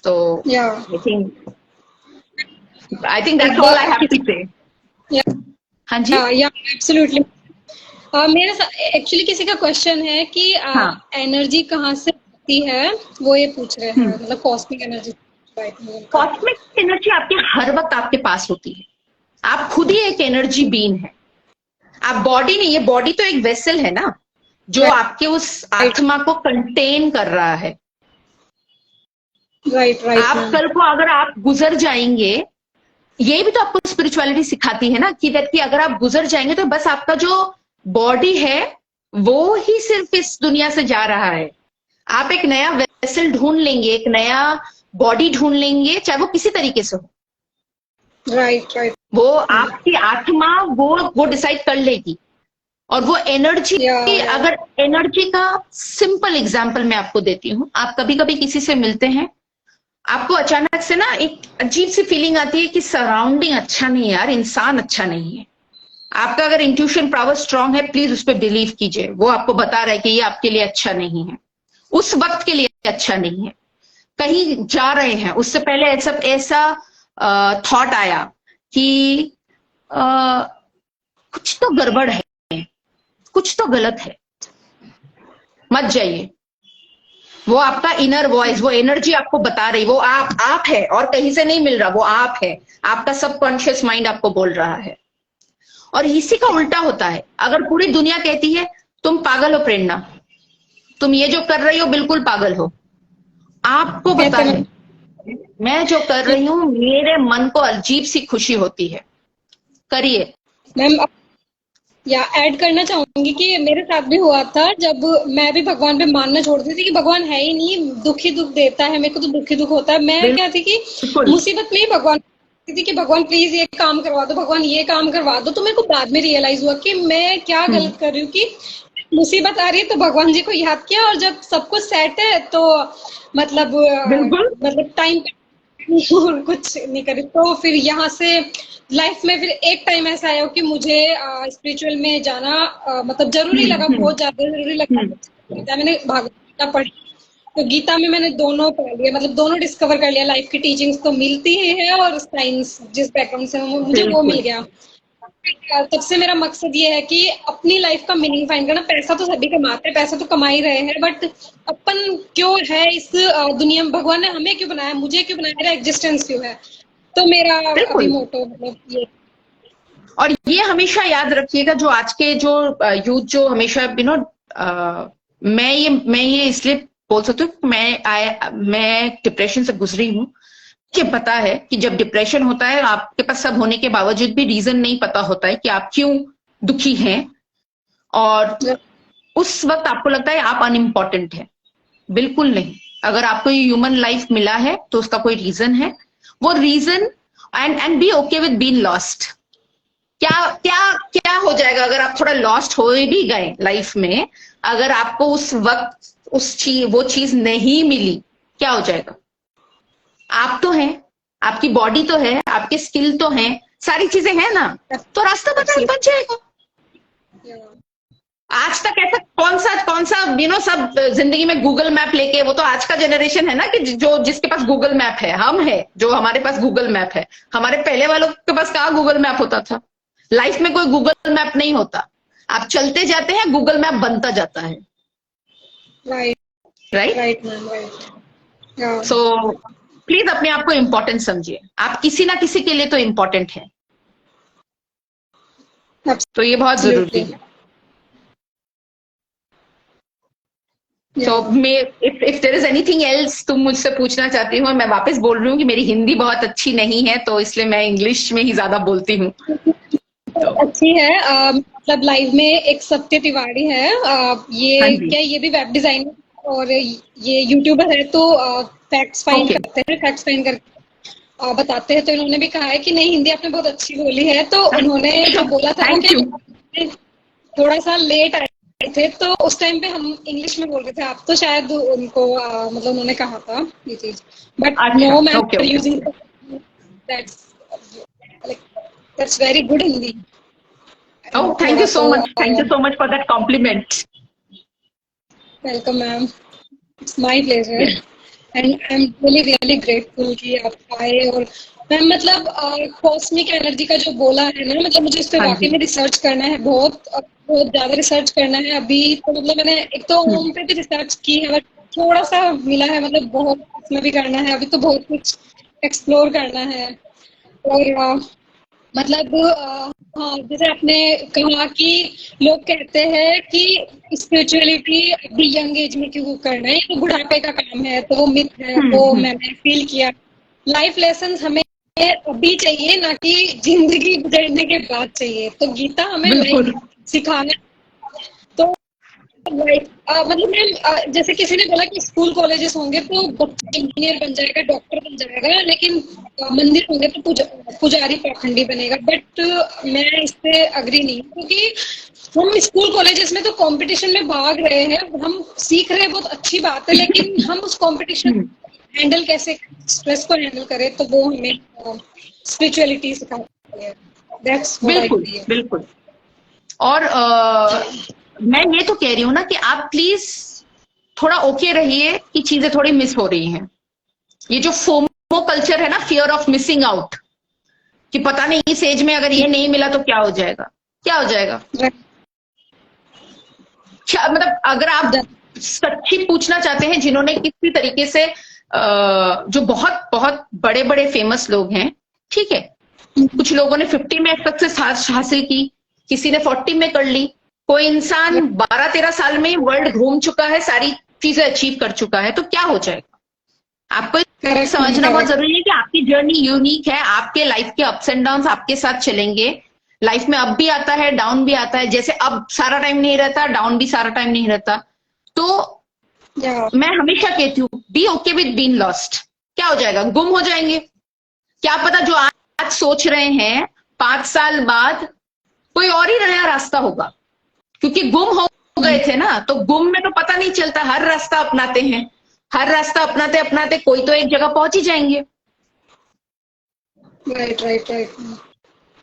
[SPEAKER 2] तो I think that's all I have to say. हाँ जी,
[SPEAKER 3] एब्सोल्युटली। मेरे एक्चुअली किसी का क्वेश्चन है कि एनर्जी कहाँ से आती है, वो ये पूछ रहे हैं, मतलब कॉस्मिक एनर्जी।
[SPEAKER 2] कॉस्मिक एनर्जी आपके हर वक्त आपके पास होती है, आप खुद ही एक एनर्जी बीन है, आप बॉडी नहीं, ये बॉडी तो एक वेसल है ना जो आपके उस आत्मा को कंटेन कर रहा है।
[SPEAKER 3] राइट।
[SPEAKER 2] आप कल को अगर आप गुजर जाएंगे, ये भी तो आपको स्पिरिचुअलिटी सिखाती है ना कि अगर आप गुजर जाएंगे तो बस आपका जो बॉडी है वो ही सिर्फ इस दुनिया से जा रहा है, आप एक नया वेसल ढूंढ लेंगे, एक नया बॉडी ढूंढ लेंगे, चाहे वो किसी तरीके से हो।
[SPEAKER 3] राइट।
[SPEAKER 2] वो आपकी आत्मा वो डिसाइड कर लेगी। और वो एनर्जी, अगर एनर्जी का सिंपल एग्जांपल मैं आपको देती हूँ, आप कभी कभी किसी से मिलते हैं, आपको अचानक से ना एक अजीब सी फीलिंग आती है कि सराउंडिंग अच्छा नहीं है यार, इंसान अच्छा नहीं है। आपका अगर इंट्यूशन पावर स्ट्रांग है, प्लीज उस पर बिलीव कीजिए, वो आपको बता रहा है कि ये आपके लिए अच्छा नहीं है, उस वक्त के लिए अच्छा नहीं है। कहीं जा रहे हैं, उससे पहले ऐसा थॉट आया कि कुछ तो गड़बड़ है, कुछ तो गलत है, मत जाइए। वो आपका इनर वॉइस, वो एनर्जी आपको बता रही, वो आप है और कहीं से नहीं मिल रहा, वो आप है, आपका सबकॉन्शियस माइंड आपको बोल रहा है। और इसी का उल्टा होता है, अगर पूरी दुनिया कहती है तुम पागल हो प्रेरणा, तुम ये जो कर रही हो बिल्कुल पागल हो, आपको पता है मैं जो कर रही हूं मेरे मन को अजीब सी खुशी होती है, करिए।
[SPEAKER 3] मैम या ऐड करना चाहूंगी कि मेरे साथ भी हुआ था, जब मैं भी भगवान पे मानना छोड़ती थी कि भगवान है ही नहीं, दुख ही दुख देता है, मेरे को तो दुख ही दुख होता है। मैं क्या थी कि मुसीबत में ही भगवान थी कि भगवान प्लीज ये काम करवा दो, भगवान ये काम करवा दो। तो मेरे को बाद में रियलाइज हुआ कि मैं क्या गलत कर रही हूँ कि मुसीबत आ रही है तो भगवान जी को याद किया, और जब सब कुछ सेट है तो मतलब टाइम पे कुछ नहीं करी। तो फिर यहाँ से लाइफ में फिर एक टाइम ऐसा आया कि मुझे स्पिरिचुअल में जाना मतलब जरूरी लगा, बहुत ज्यादा जरूरी लगा। मैंने भागवत गीता पढ़ी, तो गीता में मैंने दोनों पढ़ लिया, मतलब दोनों डिस्कवर कर लिया। लाइफ की टीचिंग्स तो मिलती ही है और साइंस जिस बैकग्राउंड से मुझे वो मिल गया। तब से मेरा मकसद ये है कि अपनी लाइफ का मीनिंग फाइंड करना। पैसा तो सभी कमाते हैं, पैसा तो कमा ही रहे हैं, बट अपन क्यों है इस दुनिया में, भगवान ने हमें क्यों बनाया, मुझे क्यों बनाया, मेरा एग्जिस्टेंस क्यों है। तो मेरा अभी मोटो मतलब ये।
[SPEAKER 2] और ये हमेशा याद रखिएगा, जो आज के जो यूथ जो हमेशा मैं ये इसलिए बोल सकती हूँ, मैं डिप्रेशन से गुजरी हूँ। मुझे पता है कि जब डिप्रेशन होता है, आपके पास सब होने के बावजूद भी रीजन नहीं पता होता है कि आप क्यों दुखी हैं, और उस वक्त आपको लगता है आप अनइम्पॉर्टेंट है। बिल्कुल नहीं, अगर आपको ये ह्यूमन लाइफ मिला है तो उसका कोई रीजन है। वो reason and be okay with being lost. क्या हो जाएगा अगर आप थोड़ा लॉस्ट हो भी गए लाइफ में, अगर आपको उस वक्त वो चीज नहीं मिली, क्या हो जाएगा? आप तो हैं, आपकी बॉडी तो है, आपके स्किल तो हैं, सारी चीजें हैं ना, तो रास्ता बन जाएगा। आज तक ऐसा कौन सा सब जिंदगी में गूगल मैप लेके, वो तो आज का जनरेशन है ना कि जिसके पास गूगल मैप है, हम है जो हमारे पास गूगल मैप है। हमारे पहले वालों के पास कहाँ गूगल मैप होता था? लाइफ में कोई गूगल मैप नहीं होता, आप चलते जाते हैं, गूगल मैप बनता जाता है। राइट। सो प्लीज अपने आप को इम्पोर्टेंट समझिए, आप किसी ना किसी के लिए तो इम्पोर्टेंट है, तो ये बहुत जरूरी है। तो if there is anything else तुम मुझसे पूछना चाहती हो, मैं वापस बोल रही हूँ कि मेरी हिंदी बहुत अच्छी नहीं है, तो इसलिए मैं इंग्लिश में ही ज्यादा बोलती हूँ।
[SPEAKER 3] अच्छी है, मतलब लाइव में एक सत्य तिवारी है, ये भी वेब डिजाइनर और ये यूट्यूबर है, तो फैक्ट्स फाइंड करते हैं, फैक्ट्स फाइंड करके बताते हैं। तो इन्होंने भी कहा है कि नहीं, हिंदी आपने बहुत अच्छी बोली है। तो उन्होंने जो बोला था कि थोड़ा सा लेट आए थे तो उस टाइम पे हम इंग्लिश में बोल रहे थे, आप तो शायद उनको मतलब उन्होंने कहा था ये चीज, but no ma'am
[SPEAKER 2] okay.
[SPEAKER 3] Using that's very good Hindi.
[SPEAKER 2] Oh, thank you so much. Thank you so much for that compliment.
[SPEAKER 3] Welcome ma'am, it's my pleasure and I am really really grateful कि आप आए. और मैम मतलब कॉस्मिक एनर्जी का जो बोला है ना, मतलब मुझे इस पे वाकई में रिसर्च करना है, बहुत बहुत ज्यादा रिसर्च करना है अभी. तो मतलब मैंने एक तो होम पे भी रिसर्च की है, बट थोड़ा सा मिला है, मतलब बहुत इसमें भी करना है, अभी तो बहुत कुछ एक्सप्लोर करना है. और मतलब हाँ, जैसे आपने कहा कि लोग कहते हैं कि स्पिरिचुअलिटी अभी यंग एज में क्यों करना है, ये तो बुढ़ापे का काम है, तो वो मिथ है. वो मैंने फील किया. लाइफ लेसन हमें अभी चाहिए, ना कि जिंदगी गुजरने के बाद चाहिए. तो गीता हमें लाइफ सिखाना. तो लाइक मतलब मैम जैसे किसी ने बोला कि स्कूल कॉलेजेस होंगे तो बच्चा इंजीनियर बन जाएगा, डॉक्टर बन जाएगा, लेकिन मंदिर होंगे तो पुजारी पाखंडी बनेगा. बट मैं इससे अग्री नहीं हूँ, क्योंकि हम स्कूल कॉलेजेस में तो कंपटीशन में भाग रहे हैं, हम सीख रहे हैं, बहुत अच्छी बात है, लेकिन हम उस कंपटीशन हैंडल कैसे, स्ट्रेस को हैंडल करें, तो वो हमें स्पिरिचुअलिटी सिखाती है. दैट्स
[SPEAKER 2] बिल्कुल बिल्कुल. और मैं ये तो कह रही हूँ ना कि आप प्लीज थोड़ा ओके रहिए कि चीजें थोड़ी मिस हो रही हैं. ये जो फोमो कल्चर है ना, फियर ऑफ मिसिंग आउट, कि पता नहीं इस एज में अगर ये नहीं मिला तो क्या हो जाएगा, क्या हो जाएगा. मतलब अगर आप सच्ची पूछना चाहते हैं, जिन्होंने किसी तरीके से जो बहुत बहुत बड़े बड़े फेमस लोग हैं, ठीक है, कुछ लोगों ने 50 में सक्सेस हासिल की, किसी ने 40 में कर ली. कोई इंसान 12-13 साल में वर्ल्ड घूम चुका है, सारी चीजें अचीव कर चुका है, तो क्या हो जाएगा. आपको समझना बहुत जरूरी है कि आपकी जर्नी यूनिक है, आपके लाइफ के अप्स एंड डाउन आपके साथ चलेंगे. लाइफ में अप भी आता है, डाउन भी आता है. जैसे अप सारा टाइम नहीं रहता, डाउन भी सारा टाइम नहीं रहता. तो मैं हमेशा कहती हूँ, be okay with being lost. क्या हो जाएगा, गुम हो जाएंगे. क्या पता जो आज सोच रहे हैं 5 साल बाद कोई और ही नया रास्ता होगा, क्योंकि गुम हो गए थे ना. तो गुम में तो पता नहीं चलता, हर रास्ता अपनाते हैं, हर रास्ता अपनाते अपनाते कोई तो एक जगह पहुंच ही जाएंगे.
[SPEAKER 3] Right right right.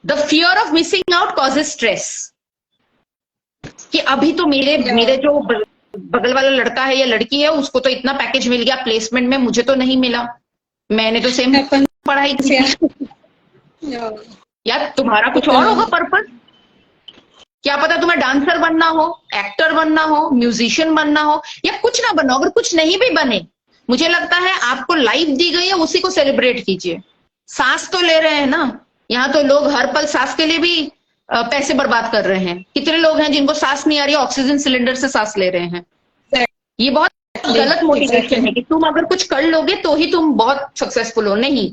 [SPEAKER 2] The fear of missing out causes stress. कि अभी तो मेरे जो बगल वाला लड़का है या लड़की है, उसको तो इतना पैकेज मिल गया प्लेसमेंट में, मुझे तो नहीं मिला. मैंने तो सेम पढ़ाई की. यार तुम्हारा कुछ और होगा पर्पस. क्या पता तुम्हें डांसर बनना हो, एक्टर बनना हो, म्यूजिशियन बनना हो, या कुछ ना बनो. अगर कुछ नहीं भी बने, मुझे लगता है आपको लाइफ दी गई है, उसी को सेलिब्रेट कीजिए. सांस तो ले रहे हैं ना. यहाँ तो लोग हर पल सांस के लिए भी पैसे बर्बाद कर रहे हैं. कितने लोग हैं जिनको सांस नहीं आ रही है, ऑक्सीजन सिलेंडर से सांस ले रहे हैं. ये बहुत गलत मोटिवेशन है कि तुम अगर कुछ कर लोगे तो ही तुम बहुत सक्सेसफुल हो. नहीं,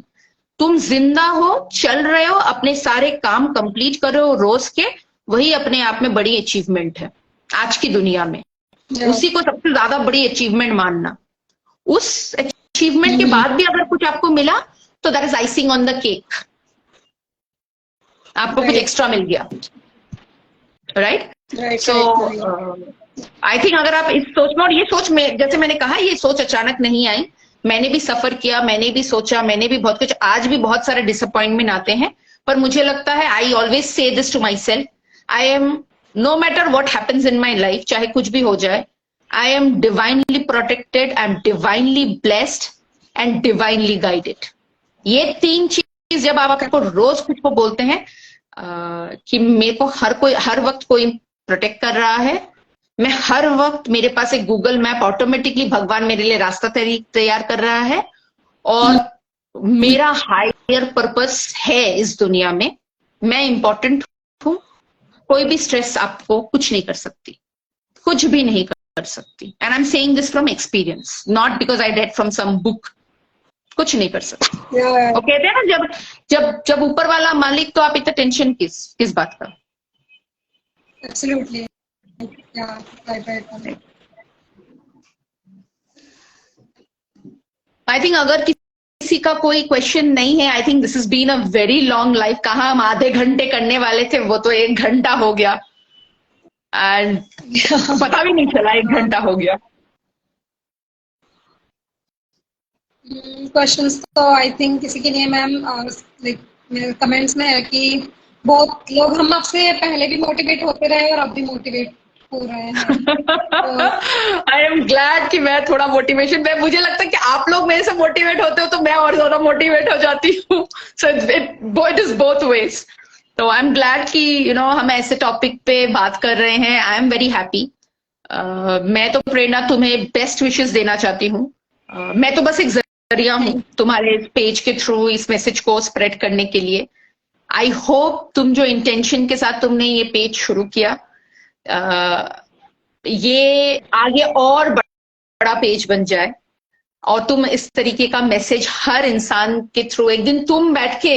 [SPEAKER 2] तुम जिंदा हो, चल रहे हो, अपने सारे काम कंप्लीट कर रहे हो रोज के, वही अपने आप में बड़ी अचीवमेंट है आज की दुनिया में. उसी को सबसे ज्यादा बड़ी अचीवमेंट मानना. उस अचीवमेंट के बाद भी अगर कुछ आपको मिला तो that is icing on the cake. आपको कुछ एक्स्ट्रा मिल गया. राइट. सो आई थिंक अगर आप इस सोच में, और ये सोच में जैसे मैंने कहा, ये सोच अचानक नहीं आई. मैंने भी सफर किया, मैंने भी सोचा, मैंने भी बहुत कुछ, आज भी बहुत सारे डिसअपॉइंटमेंट आते हैं, पर मुझे लगता है I always say this to myself, I am, no matter what happens in my life, चाहे कुछ भी हो जाए, I am divinely protected, I am divinely blessed and divinely guided. ये 3 चीज जब आप आपको रोज खुद को बोलते हैं कि मेरे को हर वक्त कोई प्रोटेक्ट कर रहा है, मैं हर वक्त, मेरे पास एक गूगल मैप, ऑटोमेटिकली भगवान मेरे लिए रास्ता तैयार कर रहा है, और मेरा हायर पर्पस है इस दुनिया में, मैं इंपॉर्टेंट हूं. कोई भी स्ट्रेस आपको कुछ नहीं कर सकती, कुछ भी नहीं कर सकती. And I am saying this from experience, not because I read from some book. कुछ नहीं कर सकती. वो कहते हैं ना, जब ऊपर वाला मालिक, तो आप इतना टेंशन किस बात का.
[SPEAKER 3] Absolutely. Yeah, right.
[SPEAKER 2] I think अगर किसी का कोई क्वेश्चन नहीं है, I think this is been a very long life. कहाँ हम आधे घंटे करने वाले थे, वो तो 1 घंटा हो गया. एंड पता भी नहीं चला 1 घंटा हो गया।
[SPEAKER 3] क्वेश्चंस तो आई थिंक किसी के लिए मैम लाइक मेरे कमेंट्स में है कि बहुत लोग हम आपसे पहले भी मोटिवेट होते रहे और अब भी मोटिवेट हो रहे हैं।
[SPEAKER 2] आई एम ग्लैड कि मैं थोड़ा मोटिवेशन में, मुझे लगता है कि आप लोग मेरे से मोटिवेट होते हो तो मैं और ज्यादा मोटिवेट हो जाती हूँ। So it is both ways. तो आई एम ग्लैड कि हम ऐसे टॉपिक पे बात कर रहे हैं। I am very happy. मैं तो प्रेरणा तुम्हें बेस्ट विशेस देना चाहती हूँ। मैं तो बस एक जरिया हूँ तुम्हारे पेज के थ्रू इस मैसेज को स्प्रेड करने के लिए। आई होप तुम जो इंटेंशन के साथ तुमने ये पेज शुरू किया, ये आगे और बड़ा पेज बन जाए और तुम इस तरीके का मैसेज हर इंसान के थ्रू, एक दिन तुम बैठ के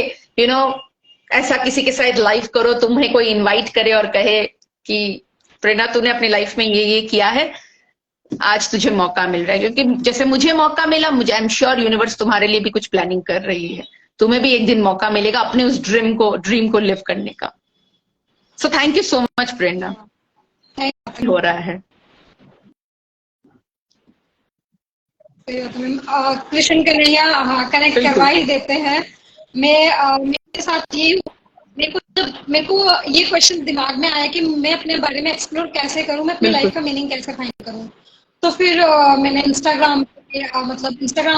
[SPEAKER 2] ऐसा किसी के साथ लाइव करो, तुम्हें कोई इनवाइट करे और कहे कि प्रेरणा तूने अपनी लाइफ में ये किया है, आज तुझे मौका मिल रहा है। क्योंकि जैसे मुझे मौका मिला, मुझे आई एम श्योर यूनिवर्स तुम्हारे लिए भी कुछ प्लानिंग कर रही है। तुम्हें भी एक दिन मौका मिलेगा अपने उस ड्रीम को लिव करने का। So thank you so much Prerna. हो रहा है
[SPEAKER 3] कृष्ण कन्हैया कनेक्ट करवा ही देते हैं। मेरे साथ ये मेरे को ये क्वेश्चन दिमाग में आया कि मैं अपने बारे में एक्सप्लोर कैसे करूं, मैं अपनी लाइफ का मीनिंग कैसे फाइंड करूं। तो फिर मैंने इंस्टाग्राम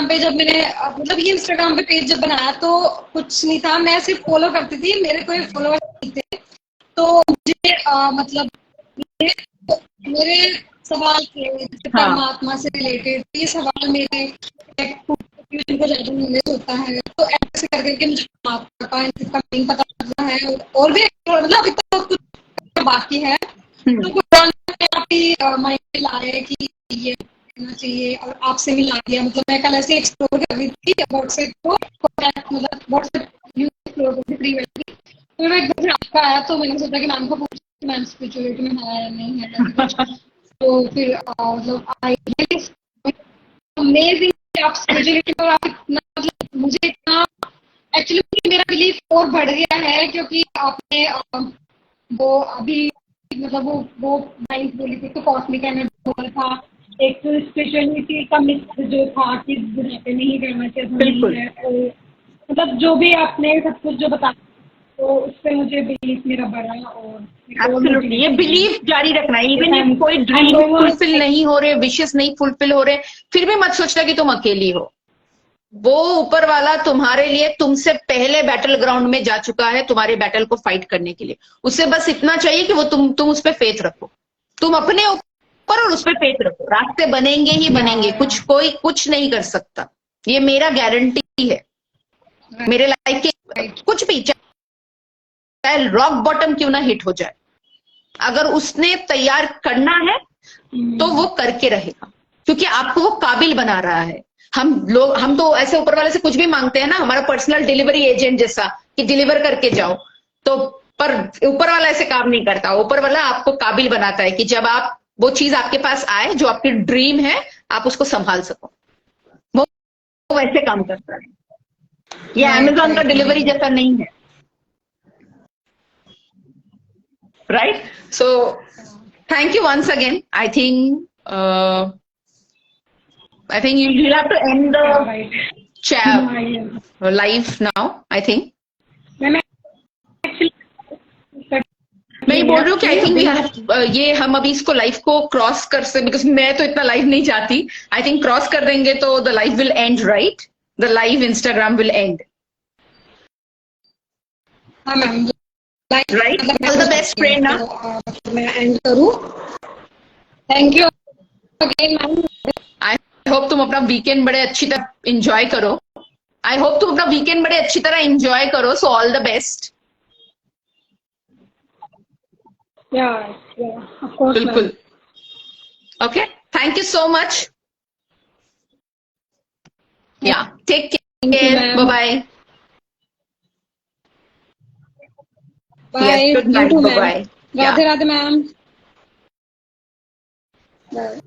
[SPEAKER 3] पे जब मैंने ये इंस्टाग्राम पे पेज जब बनाया तो कुछ नहीं था, मैं सिर्फ फॉलो करती थी, मेरे कोई फॉलोअर्स नहीं थे। तो मुझे मेरे सवाल थे परमात्मा से रिलेटेड, ये सवाल मेरे को ज्यादा नॉलेज होता है। तो ऐसे करके मुझे परमात्मा का मीनिंग पता चलता है और भी अभी तो कुछ बाकी है। तो कुछ माइंड में लाए कि ये करना चाहिए और आपसे भी ला दिया। मैं कल ऐसे एक्सप्लोर कर रही थी व्हाट्सएप को, व्हाट्सएप एक्सप्लोर कर रही थी, तो मैं एकदम से आपका आया तो मैंने सोचा कि मैम को पूछ मैम स्पिरिचुअलिटी में है या नहीं है। तो फिर अमेजिंग आप स्पिरिचुअलिटी में आप इतना मुझे इतना एक्चुअली मेरा बिलीफ और बढ़ गया है क्योंकि आपने वो अभी वो लाइफ बोली थी तो कॉस्मिक एनर्जी बोला था, एक तो स्पिरिचुअलिटी का मिथ जो था कि बुढ़ापे नहीं करना चाहिए, और जो भी आपने सब कुछ जो बताया तो उससे मुझे बिलीफ मेरा बढ़ा। और
[SPEAKER 2] एब्सोल्युटली ये बिलीफ जारी रखना है। इवन इफ कोई ड्रीम फुलफिल नहीं हो रहे, विशेस नहीं फुलफिल हो रहे, फिर भी मत सोचना कि तुम अकेली हो। वो ऊपर वाला तुम्हारे लिए तुमसे पहले बैटल ग्राउंड में जा चुका है तुम्हारे बैटल को फाइट करने के लिए। उससे बस इतना चाहिए कि वो तुम उस पर फेथ रखो, तुम अपने ऊपर और उस पर फेथ रखो। रास्ते बनेंगे ही बनेंगे, कोई कुछ नहीं कर सकता, ये मेरा गारंटी है। मेरे लाइफ के कुछ भी चाहे रॉक बॉटम क्यों ना हिट हो जाए, अगर उसने तैयार करना है तो वो करके रहेगा, क्योंकि आपको वो काबिल बना रहा है। हम तो ऐसे ऊपर वाले से कुछ भी मांगते हैं ना, हमारा पर्सनल डिलीवरी एजेंट जैसा कि डिलीवर करके जाओ, तो पर ऊपर वाला ऐसे काम नहीं करता। ऊपर वाला आपको काबिल बनाता है कि जब आप वो चीज आपके पास आए जो आपकी ड्रीम है, आप उसको संभाल सको। वो वैसे काम करता है, ये अमेज़न का डिलीवरी जैसा नहीं है। Right? So, thank you once again. I think you'll have to end the live now. I think. मैं ये बोल रही हूँ कि आई थिंक ये हम अभी इसको लाइव को क्रॉस कर सकते, बिकॉज मैं तो इतना लाइव नहीं चाहती। आई थिंक क्रॉस कर देंगे तो the live will end, right? The live Instagram will end.
[SPEAKER 3] हाँ ma'am,
[SPEAKER 2] right, all the best Prerna.
[SPEAKER 3] मैं एंड करूँ? Thank you again ma'am.
[SPEAKER 2] I hope तुम अपना वीकेंड बड़े अच्छी तरह एंजॉय करो। So all the best. बिल्कुल। Okay, thank you so much. Yeah, take care, bye bye.
[SPEAKER 3] Bye,
[SPEAKER 2] good night, bye bye.
[SPEAKER 3] Radhe Radhe ma'am. Bye.